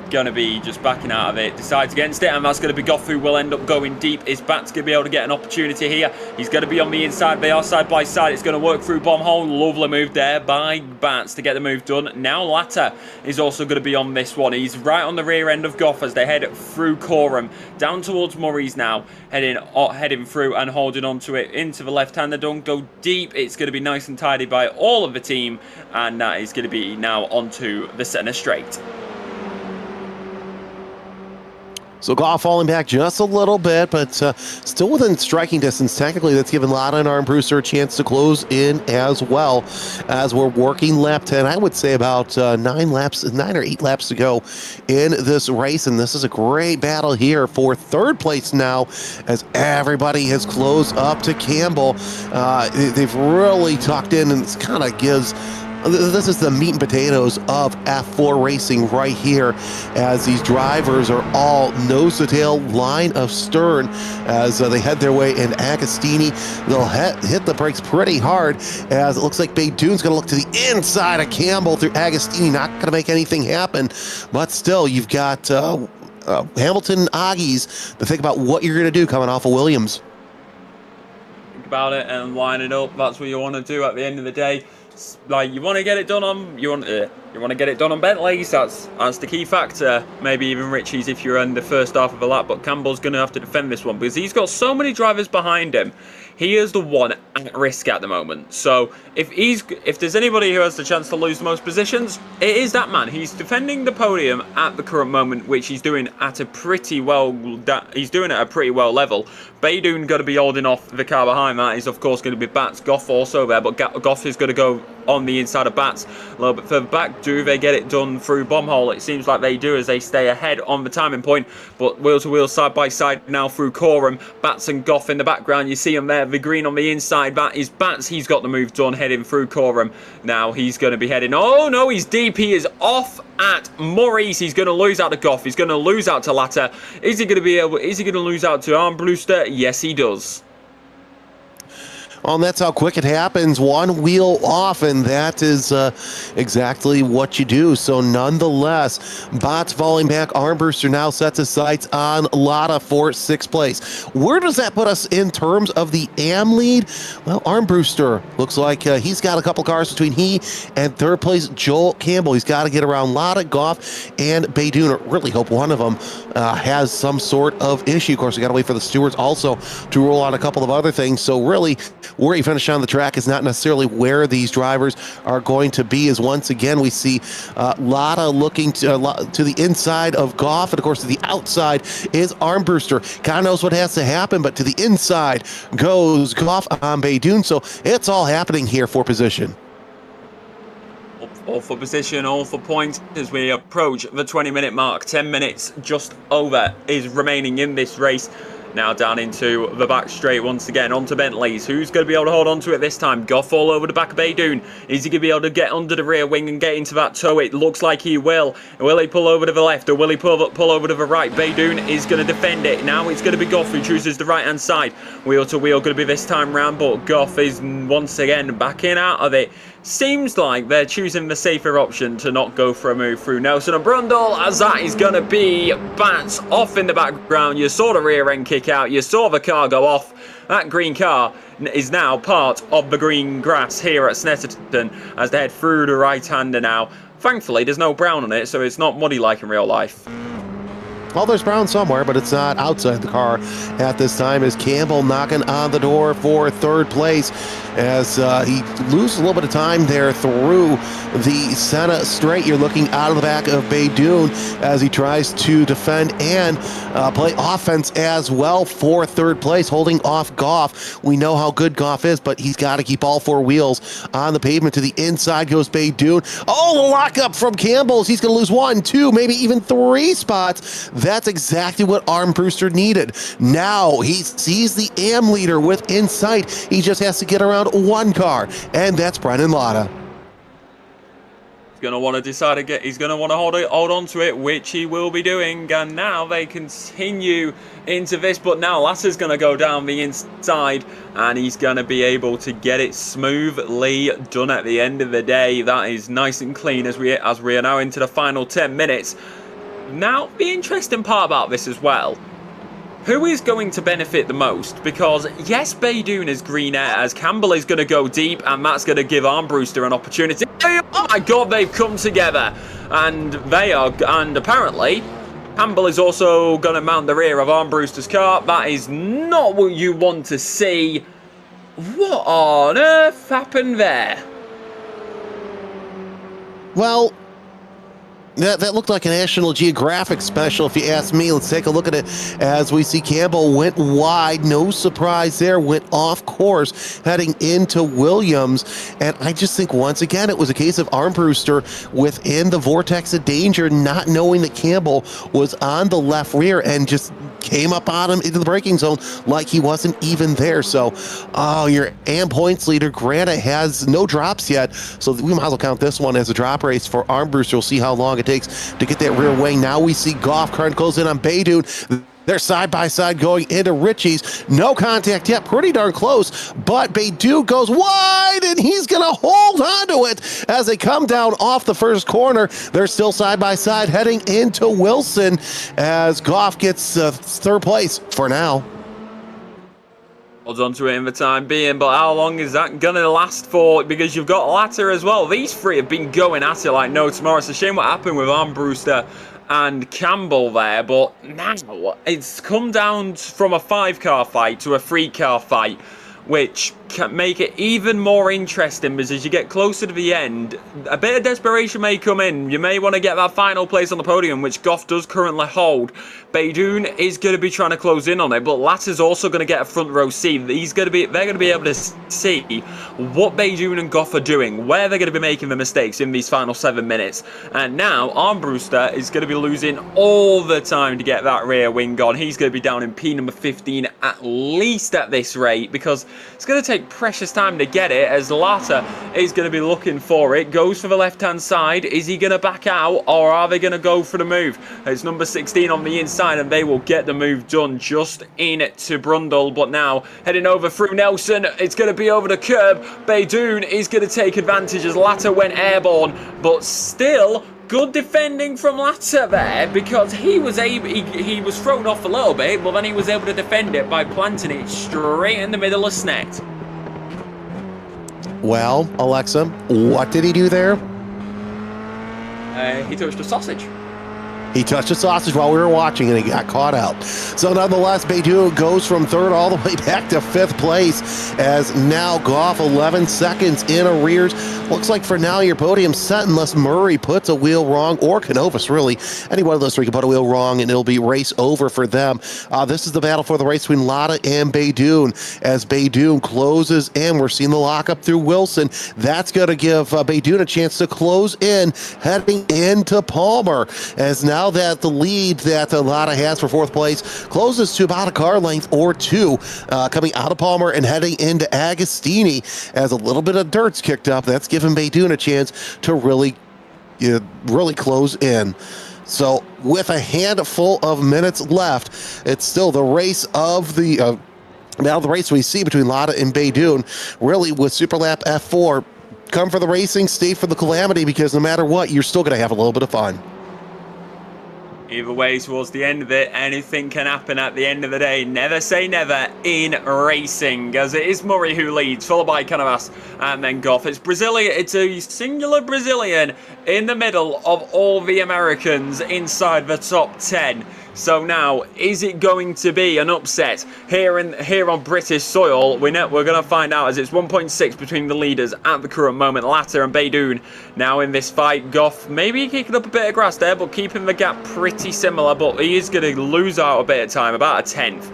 going to be just backing out of it, decides against it, and that's going to be Goff who will end up going deep. Is Bats going to be able to get an opportunity here? He's going to be on the inside. They are side by side. It's going to work through bomb hole. Lovely move there by Bats to get the move done. Now Latta is also going to be on this one. He's right on the rear end of Goff as they head through Coram down towards Murray's now, heading through and holding on to it into the left-hander. Don't go deep. It's going to be nice and tidy by all of the team, and that is going to be now onto the centre straight. So Goff falling back just a little bit, but still within striking distance. Technically, that's given Lotta and Armbruster a chance to close in as well as we're working lap 10. I would say about 9 or 8 laps to go in this race, and this is a great battle here for third place now as everybody has closed up to Campbell. They've really tucked in, and it kind of gives... This is the meat and potatoes of F4 racing right here, as these drivers are all nose to tail, line of stern, as they head their way in Agostini. They'll hit the brakes pretty hard, as it looks like Baydoun's going to look to the inside of Campbell through Agostini. Not going to make anything happen, but still, you've got Hamilton and Aggies to think about what you're going to do coming off of Williams. Think about it and line it up. That's what you want to do at the end of the day. Like, you want to get it done on you want to get it done on Bentleys. That's the key factor. Maybe even Richie's if you're in the first half of a lap, but Campbell's going to have to defend this one because he's got so many drivers behind him. He is the one at risk at the moment. So if there's anybody who has the chance to lose the most positions, it is that man. He's defending the podium at the current moment, which he's doing at a pretty well. He's doing it at a pretty well level. Baydoun got to be holding off the car behind. That is of course going to be Bats. Goff also there, but Goff is going to go on the inside of Bats a little bit further back. Do they get it done through bomb hole? It seems like they do as they stay ahead on the timing point, but wheel to wheel, side by side now through Coram. Bats and Goff in the background. You see them there. The green on the inside, that is Bats. He's got the move done heading through Coram. Now he's going to be heading, oh no, he's deep. He is off at Maurice. He's going to lose out to Goff. He's going to lose out to Latta. Is he going to lose out to Armbruster? Yes, he does. Well, and that's how quick it happens. One wheel off, and that is exactly what you do. So nonetheless, Bots falling back. Armbruster now sets his sights on Latta for 6th place. Where does that put us in terms of the AM lead? Well, Armbruster looks like he's got a couple cars between he and 3rd place Joel Campbell. He's got to get around Latta, Goff, and Baydoun. I really hope one of them has some sort of issue. Of course, we got to wait for the stewards also to roll on a couple of other things. So really, where you finish on the track is not necessarily where these drivers are going to be, as once again we see Latta looking to the inside of Goff, and of course to the outside is Armbruster. Kind of knows what has to happen, but to the inside goes Goff on Baydoun, so it's all happening here for position. All for position, all for points as we approach the 20-minute mark. 10 minutes just over is remaining in this race. Now down into the back straight once again, onto Bentleys. Who's going to be able to hold on to it this time? Goff all over the back of Baydoun. Is he going to be able to get under the rear wing and get into that toe? It looks like he will. Will he pull over to the left or will he pull over to the right? Baydoun is going to defend it. Now it's going to be Goff who chooses the right-hand side. Wheel to wheel going to be this time round, but Goff is once again backing out of it. Seems like they're choosing the safer option to not go for a move through Nelson and Brundle, as that is going to be Bats off in the background. You saw the rear end kick out. You saw the car go off. That green car is now part of the green grass here at Snetterton as they head through the right-hander now. Thankfully, there's no brown on it, so it's not muddy like in real life. Well, there's brown somewhere, but it's not outside the car at this time, as Campbell knocking on the door for 3rd place as he loses a little bit of time there through the Senna straight. You're looking out of the back of Baydoun as he tries to defend and play offense as well for 3rd place, holding off Goff. We know how good Goff is, but he's got to keep all 4 wheels on the pavement. To the inside goes Baydoun. Oh, the lockup from Campbell's. He's going to lose 1, 2, maybe even 3 spots. That's exactly what Armbruster needed. Now he sees the AM leader within sight. He just has to get around 1 car, and that's Brennan Latta. He's going to want to decide again. He's going to want to hold on to it, which he will be doing. And now they continue into this, but now Latta's going to go down the inside, and he's going to be able to get it smoothly done at the end of the day. That is nice and clean as we are now into the final 10 minutes. Now, the interesting part about this as well, who is going to benefit the most? Because, yes, Baydoun is green air, as Campbell is going to go deep, and that's going to give Armbruster an opportunity. Oh my god, they've come together, and apparently, Campbell is also going to mount the rear of Armbruster's car. That is not what you want to see. What on earth happened there? Well, that looked like a National Geographic special, if you ask me. Let's take a look at it as we see Campbell went wide. No surprise there. Went off course, heading into Williams. And I just think, once again, it was a case of Armbruster within the vortex of danger, not knowing that Campbell was on the left rear and just came up on him into the braking zone like he wasn't even there. So, your AM points leader, Granta, has no drops yet. So we might as well count this one as a drop race for Armbruster. We'll see how long it takes to get that rear wing. Now we see Goff trying to close in on Baydoun. They're side by side going into Ritchie's. No contact yet, pretty darn close, but Baydoun goes wide and he's gonna hold on to it as they come down off the first corner. They're still side by side heading into Wilson as Goff gets third place for now. Holds on to it in the time being, but how long is that going to last for? Because you've got Latter as well. These three have been going at it like no tomorrow. It's a shame what happened with Armbruster and Campbell there, but now it's come down from a 5-car fight to a 3-car fight, which can make it even more interesting, because as you get closer to the end, a bit of desperation may come in. You may want to get that final place on the podium, which Goff does currently hold. Baydoun is going to be trying to close in on it, but Latter's also going to get a front row seat. They're going to be able to see what Baydoun and Goff are doing, where they're going to be making the mistakes in these final 7 minutes. And now Armbruster is going to be losing all the time to get that rear wing on. He's going to be down in P number 15 at least at this rate, because it's going to take precious time to get it, as Latter is going to be looking for it. Goes for the left-hand side. Is he going to back out, or are they going to go for the move? It's number 16 on the inside, and they will get the move done just in to Brundle. But now heading over through Nelson, it's going to be over the curb. Baydoun is going to take advantage as Latter went airborne, but still good defending from Latter there, because he was thrown off a little bit, but then he was able to defend it by planting it straight in the middle of Snet. Well, Alexa, what did he do there? He touched a sausage. He touched a sausage while we were watching, and he got caught out. So nonetheless, Baydoun goes from third all the way back to 5th place, as now Goff 11 seconds in arrears. Looks like for now your podium's set unless Murray puts a wheel wrong, or Canovas, really. Any one of those three can put a wheel wrong, and it'll be race over for them. This is the battle for the race between Latta and Baydoun. As Baydoun closes in, we're seeing the lockup through Wilson. That's going to give Baydoun a chance to close in, heading into Palmer, as now that the lead that Latta has for 4th place closes to about a car length or two, coming out of Palmer and heading into Agostini, as a little bit of dirt's kicked up. That's giving Baydoun a chance to really close in. So with a handful of minutes left, it's still the race of the now the race we see between Latta and Baydoun, really with SUPERLAP F4. Come for the racing, stay for the calamity, because no matter what, you're still going to have a little bit of fun. Either way, towards the end of it, anything can happen at the end of the day. Never say never in racing, as it is Murray who leads, followed by Canovas and then Goff. It's Brazilian. It's a singular Brazilian in the middle of all the Americans inside the top 10. So now, is it going to be an upset here on British soil? We're going to find out, as it's 1.6 between the leaders at the current moment. Latter and Baydoun now in this fight. Goff maybe kicking up a bit of grass there, but keeping the gap pretty similar. But he is going to lose out a bit of time, about a 10th.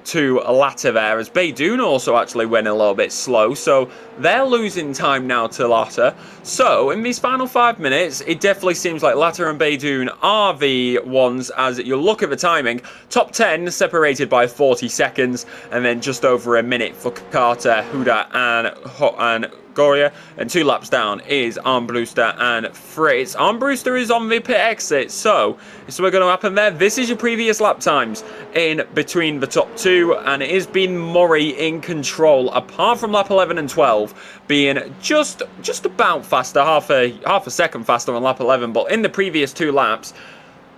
To Latter there, as Baydoun also actually went a little bit slow, so they're losing time now to Latter. So in these final 5 minutes, it definitely seems like Latter and Baydoun are the ones, as you look at the timing. Top 10 separated by 40 seconds, and then just over a minute for Carter, Huda and Goria, and 2 laps down is Armbruster and Fritz. Armbruster is on the pit exit, so what's going to happen there? This is your previous lap times in between the top 2, and it has been Murray in control, apart from lap 11 and 12 being just about faster, half a second faster on lap 11, but in the previous 2 laps,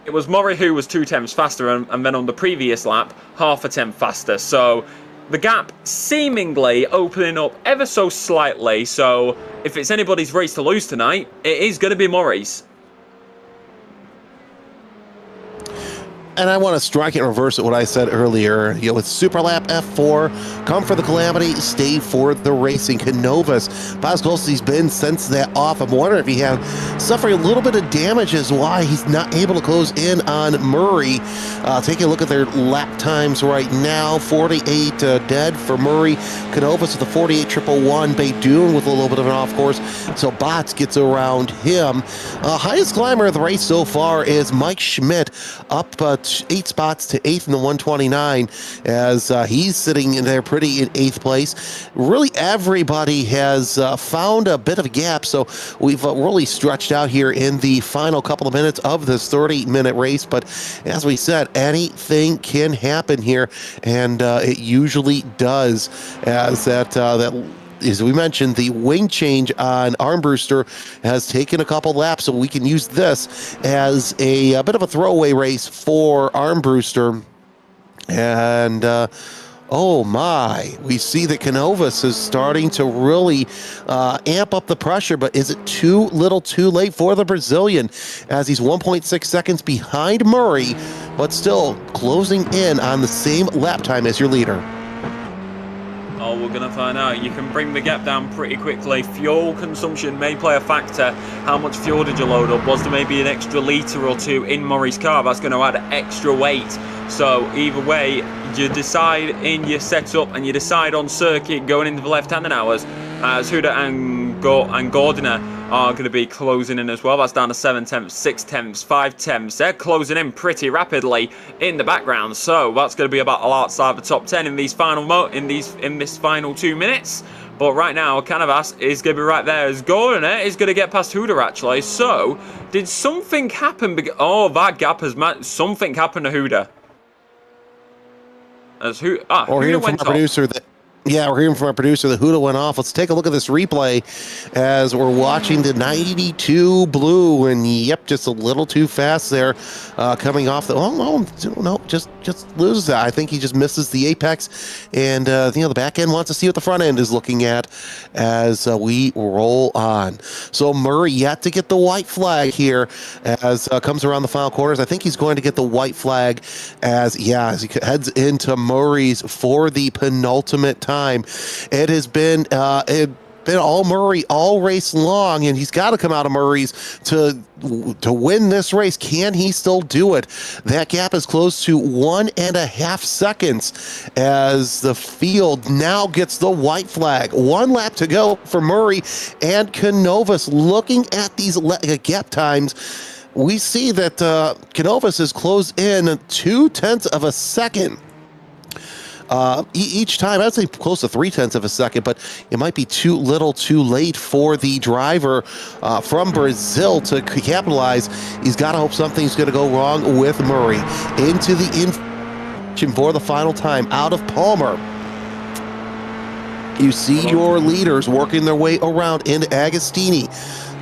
it was Murray who was 2 tenths faster, and then on the previous lap, half a tenth faster. So the gap seemingly opening up ever so slightly. So if it's anybody's race to lose tonight, it is going to be Murray's. And I want to strike it and reverse it what I said earlier. You know, with SUPERLAP F4, come for the calamity, stay for the racing. Canovas, about as close as he's been since that off. I'm wondering if he had suffering a little bit of damage is why he's not able to close in on Murray. Taking a look at their lap times right now. 48 dead for Murray. Canovas with a 48.111. Baydoun with a little bit of an off course. So Bots gets around him. Highest climber of the race so far is Mike Schmidt, up 8 spots to 8th in the 129, as he's sitting in there pretty in 8th place. Really, everybody has found a bit of a gap, so we've really stretched out here in the final couple of minutes of this 30-minute race. But as we said, anything can happen here, and it usually does, as that as we mentioned, the wing change on Armbruster has taken a couple laps, so we can use this as a bit of a throwaway race for Armbruster. And oh my, we see that Canovas is starting to really amp up the pressure, but is it too little too late for the Brazilian, as he's 1.6 seconds behind Murray, but still closing in on the same lap time as your leader? Oh, we're going to find out. You can bring the gap down pretty quickly. Fuel consumption may play a factor. How much fuel did you load up? Was there maybe an extra litre or two in Murray's car? That's going to add extra weight. So either way, you decide in your setup and you decide on circuit going into the left-handed hours, as Huda and Gordiner are going to be closing in as well. That's down to 7 tenths, 6 tenths, 5 tenths. They're closing in pretty rapidly in the background. So that's going to be about outside the top 10 in these final in this final 2 minutes. But right now, Canavas is going to be right there as Gordiner is going to get past Huda actually. So did something happen? Oh, that gap has something happened to Huda. As Huda went off. Producer that. Yeah, we're hearing from our producer that Huda went off. Let's take a look at this replay as we're watching the 92 blue, and yep, just a little too fast there, coming off the. Oh no, just loses that. I think he just misses the apex, and the back end wants to see what the front end is looking at as we roll on. So Murray yet to get the white flag here as comes around the final quarters. I think he's going to get the white flag as he heads into Murray's for the penultimate time. It has been all Murray all race long, and he's got to come out of Murray's to win this race. Can he still do it? That gap is close to 1.5 seconds as the field now gets the white flag. 1 lap to go for Murray and Canovas. Looking at these gap times, we see that Canovas has closed in 0.2 of a second. Each time, I'd say close to 0.3 of a second, but it might be too little too late for the driver from Brazil to capitalize. He's got to hope something's going to go wrong with Murray. Into the in for the final time out of Palmer. You see your leaders working their way around into Agostini.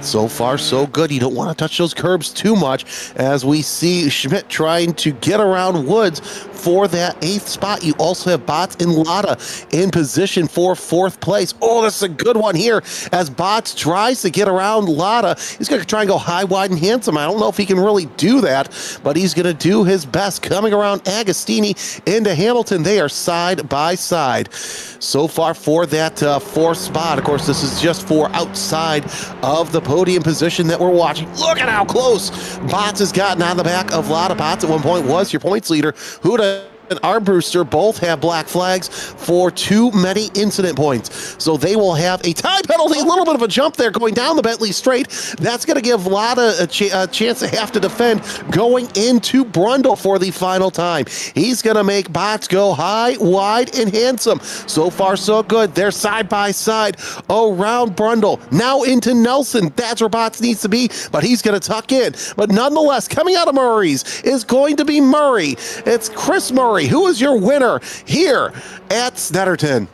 So far, so good. You don't want to touch those curbs too much, as we see Schmidt trying to get around Woods for that 8th spot. You also have Bots and Lada in position for 4th place. Oh, this is a good one here as Bots tries to get around Lada. He's going to try and go high, wide, and handsome. I don't know if he can really do that, but he's going to do his best. Coming around Agostini into Hamilton. They are side by side. So far for that 4th spot. Of course, this is just for outside of the podium position that we're watching. Look at how close Bots has gotten on the back of Lada. Bots at one point was your points leader. Huda and Armbruster both have black flags for too many incident points. So they will have a time penalty, a little bit of a jump there going down the Bentley straight. That's going to give Lada a chance to have to defend going into Brundle for the final time. He's going to make Bots go high, wide, and handsome. So far, so good. They're side by side around Brundle. Now into Nelson. That's where Bots needs to be, but he's going to tuck in. But nonetheless, coming out of Murray's is going to be Murray. It's Chris Murray. Who is your winner here at Snetterton?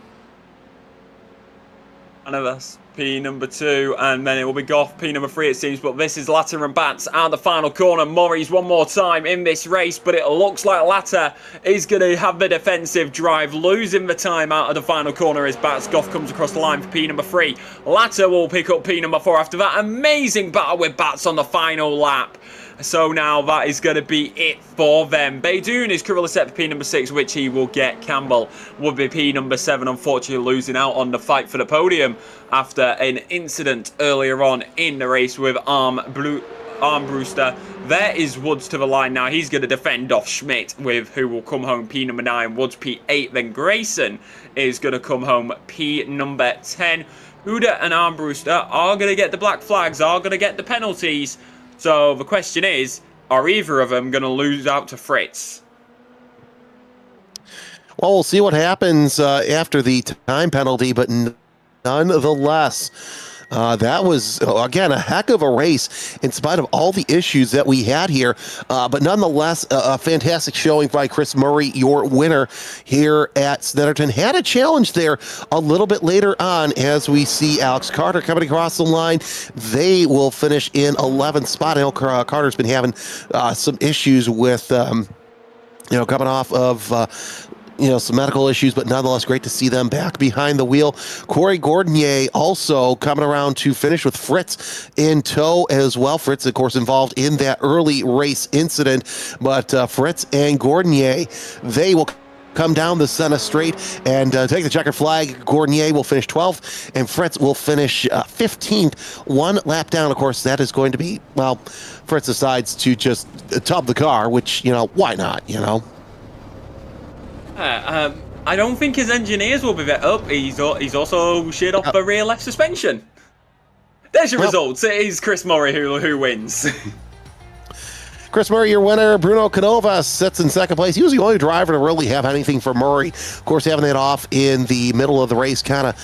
Canavas, P number 2, and then it will be Goff, P number 3 it seems, but this is Latta and Bats out the final corner. Murray's one more time in this race, but it looks like Latta is going to have the defensive drive, losing the time out of the final corner as Bats. Goff comes across the line for P number 3. Latta will pick up P number 4 after that. Amazing battle with Bats on the final lap. So now that is going to be it for them. Baydoun is currently set for P number 6, which he will get. Campbell would be P number 7, unfortunately losing out on the fight for the podium after an incident earlier on in the race with Armbruster. There is Woods to the line now. He's going to defend off Schmidt, with who will come home P number 9, Woods P8. Then Grayson is going to come home P number 10. Huda and Armbruster are going to get the black flags, are going to get the penalties. So the question is, are either of them going to lose out to Fritz? Well, we'll see what happens after the time penalty, but nonetheless, that was, again, a heck of a race in spite of all the issues that we had here. But nonetheless, a fantastic showing by Chris Murray, your winner here at Snetterton. Had a challenge there a little bit later on as we see Alex Carter coming across the line. They will finish in 11th spot. I know Carter's been having some issues with, coming off of some medical issues, but nonetheless, great to see them back behind the wheel. Corey Gordonier also coming around to finish with Fritz in tow as well. Fritz, of course, involved in that early race incident, but Fritz and Gordonier, they will come down the center straight and take the checker flag. Gordonier will finish 12th, and Fritz will finish 15th. One lap down, of course, that is going to be, well, Fritz decides to just tub the car, which, why not, I don't think his engineers will be there. Oh, he's also sheared off the rear left suspension. There's your results. It is Chris Murray who wins. Chris Murray, your winner. Bruno Canova sits in second place. He was the only driver to really have anything for Murray. Of course, having that off in the middle of the race kind of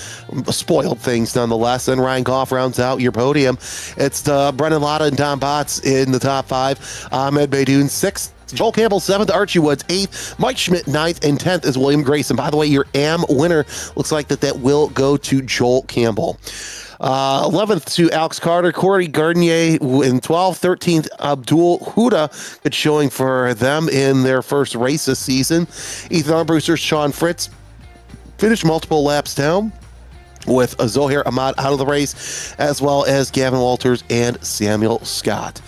spoiled things nonetheless. And Ryan Goff rounds out your podium. It's Brendan Latta and Don Botts in the top 5. Ahmed Baydoun 6th. Joel Campbell 7th, Archie Woods 8th, Mike Schmidt 9th, and 10th is William Grayson. By the way, your AM winner looks like that will go to Joel Campbell. 11th to Alex Carter, Corey Gardinier in 12th, 13th Abdul Huda. Good showing for them in their first race this season. Ethan Armbruster, Sean Fritz finished multiple laps down, with Zohair Ahmad out of the race, as well as Gavin Walters and Samuel Scott.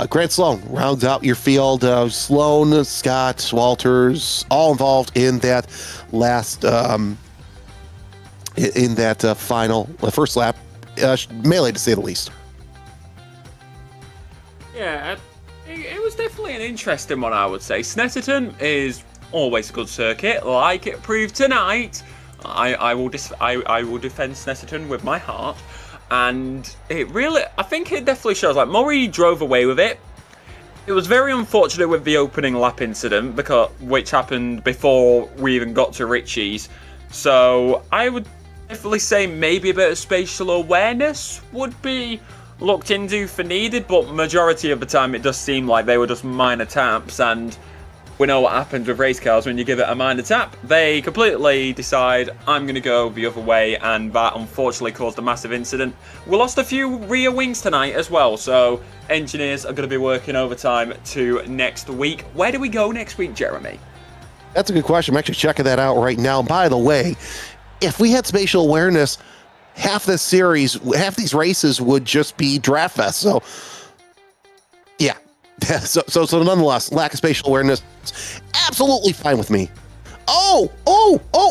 Grant Sloan rounds out your field. Sloan, Scott, Walters, all involved in that last, final, first lap, melee to say the least. Yeah, it was definitely an interesting one, I would say. Snetterton is always a good circuit, like it proved tonight. I will defend Snetterton with my heart. And I think it definitely shows, like, Murray drove away with it. It was very unfortunate with the opening lap incident, which happened before we even got to Ritchie's. So I would definitely say maybe a bit of spatial awareness would be looked into for needed, but majority of the time it does seem like they were just minor taps, and we know what happens with race cars when you give it a minor tap. They completely decide, I'm going to go the other way, and that unfortunately caused a massive incident. We lost a few rear wings tonight as well, so engineers are going to be working overtime to next week. Where do we go next week, Jeremy? That's a good question. I'm actually checking that out right now. By the way, if we had spatial awareness, half this series, half these races would just be draft fest. So, yeah. So nonetheless, lack of spatial awareness, absolutely fine with me. Oh,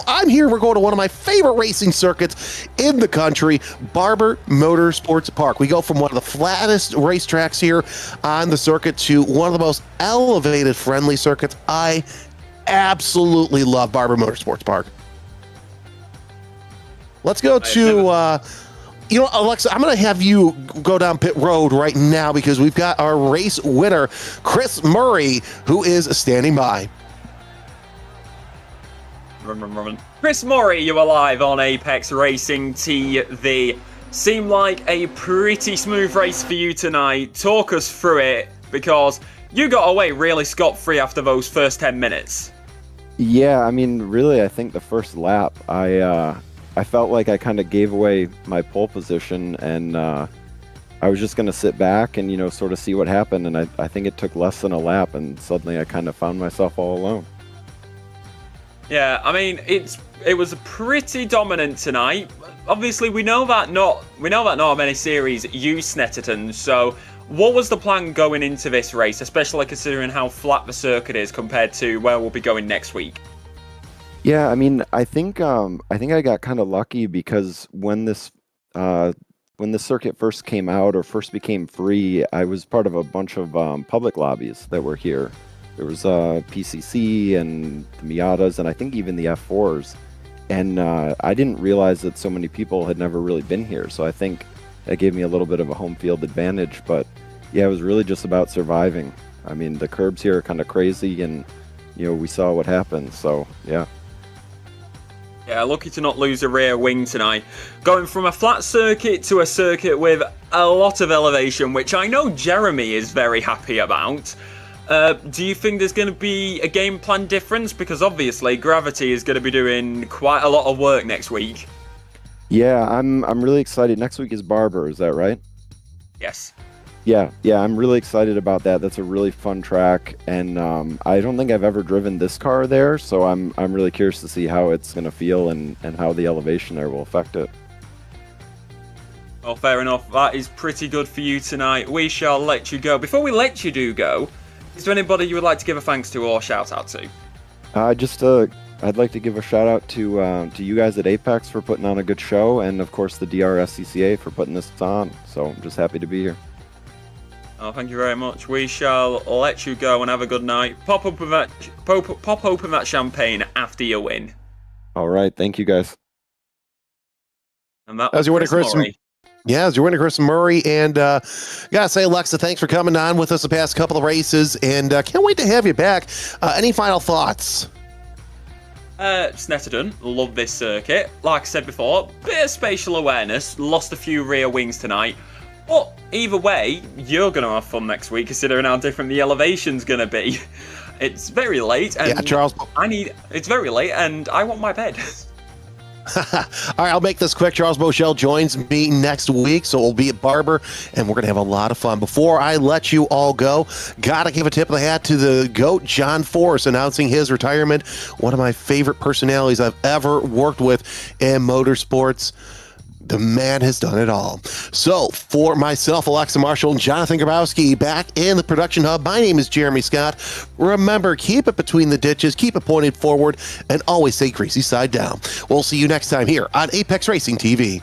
I'm here. We're going to one of my favorite racing circuits in the country, Barber Motorsports Park. We go from one of the flattest racetracks here on the circuit to one of the most elevated, friendly circuits. I absolutely love Barber Motorsports Park. Let's go to... Alexa, I'm going to have you go down pit road right now because we've got our race winner, Chris Murray, who is standing by. Chris Murray, you are live on Apex Racing TV. Seemed like a pretty smooth race for you tonight. Talk us through it, because you got away really scot-free after those first 10 minutes. Yeah, I mean, really, I think the first lap, I I felt like I kind of gave away my pole position, and I was just going to sit back and, sort of see what happened. And I think it took less than a lap, and suddenly I kind of found myself all alone. Yeah, I mean, it was pretty dominant tonight. Obviously, we know that not many series use Snetterton. So, what was the plan going into this race, especially considering how flat the circuit is compared to where we'll be going next week? Yeah, I mean, I think I got kind of lucky because when the circuit first came out or first became free, I was part of a bunch of public lobbies that were here. There was PCC and the Miatas, and I think even the F4s. And I didn't realize that so many people had never really been here. So I think that gave me a little bit of a home field advantage. But yeah, it was really just about surviving. I mean, the curbs here are kind of crazy, and we saw what happened. So yeah. Yeah, lucky to not lose a rear wing tonight. Going from a flat circuit to a circuit with a lot of elevation, which I know Jeremy is very happy about. Do you think there's going to be a game plan difference? Because obviously Gravity is going to be doing quite a lot of work next week. Yeah, I'm really excited. Next week is Barber, is that right? Yes. Yeah, I'm really excited about that. That's a really fun track, and I don't think I've ever driven this car there, so I'm really curious to see how it's going to feel and how the elevation there will affect it. Well, fair enough. That is pretty good for you tonight. We shall let you go. Before we let you go, is there anybody you would like to give a thanks to or shout out to? I'd like to give a shout out to you guys at Apex for putting on a good show, and of course the DRSCCA for putting this on. So I'm just happy to be here. Oh, thank you very much. We shall let you go and have a good night. Pop open that champagne after your win. All right, thank you guys. And that As was your winner, Chris Chris. Murray. Yeah, as your winner, Chris Murray. And gotta say, Alexa, thanks for coming on with us the past couple of races, and can't wait to have you back. Any final thoughts? Snetterton, love this circuit. Like I said before, bit of spatial awareness. Lost a few rear wings tonight. But either way, you're going to have fun next week, considering how different the elevation's going to be. It's very late, and Yeah, Charles. It's very late, and I want my bed. All right, I'll make this quick. Charles Bochelle joins me next week, so we'll be at Barber, and we're going to have a lot of fun. Before I let you all go, got to give a tip of the hat to the GOAT, John Force, announcing his retirement. One of my favorite personalities I've ever worked with in motorsports. The man has done it all. So, for myself, Alexa Marshall, and Jonathan Grabowski back in the production hub, my name is Jeremy Scott. Remember, keep it between the ditches, keep it pointed forward, and always stay greasy side down. We'll see you next time here on Apex Racing TV.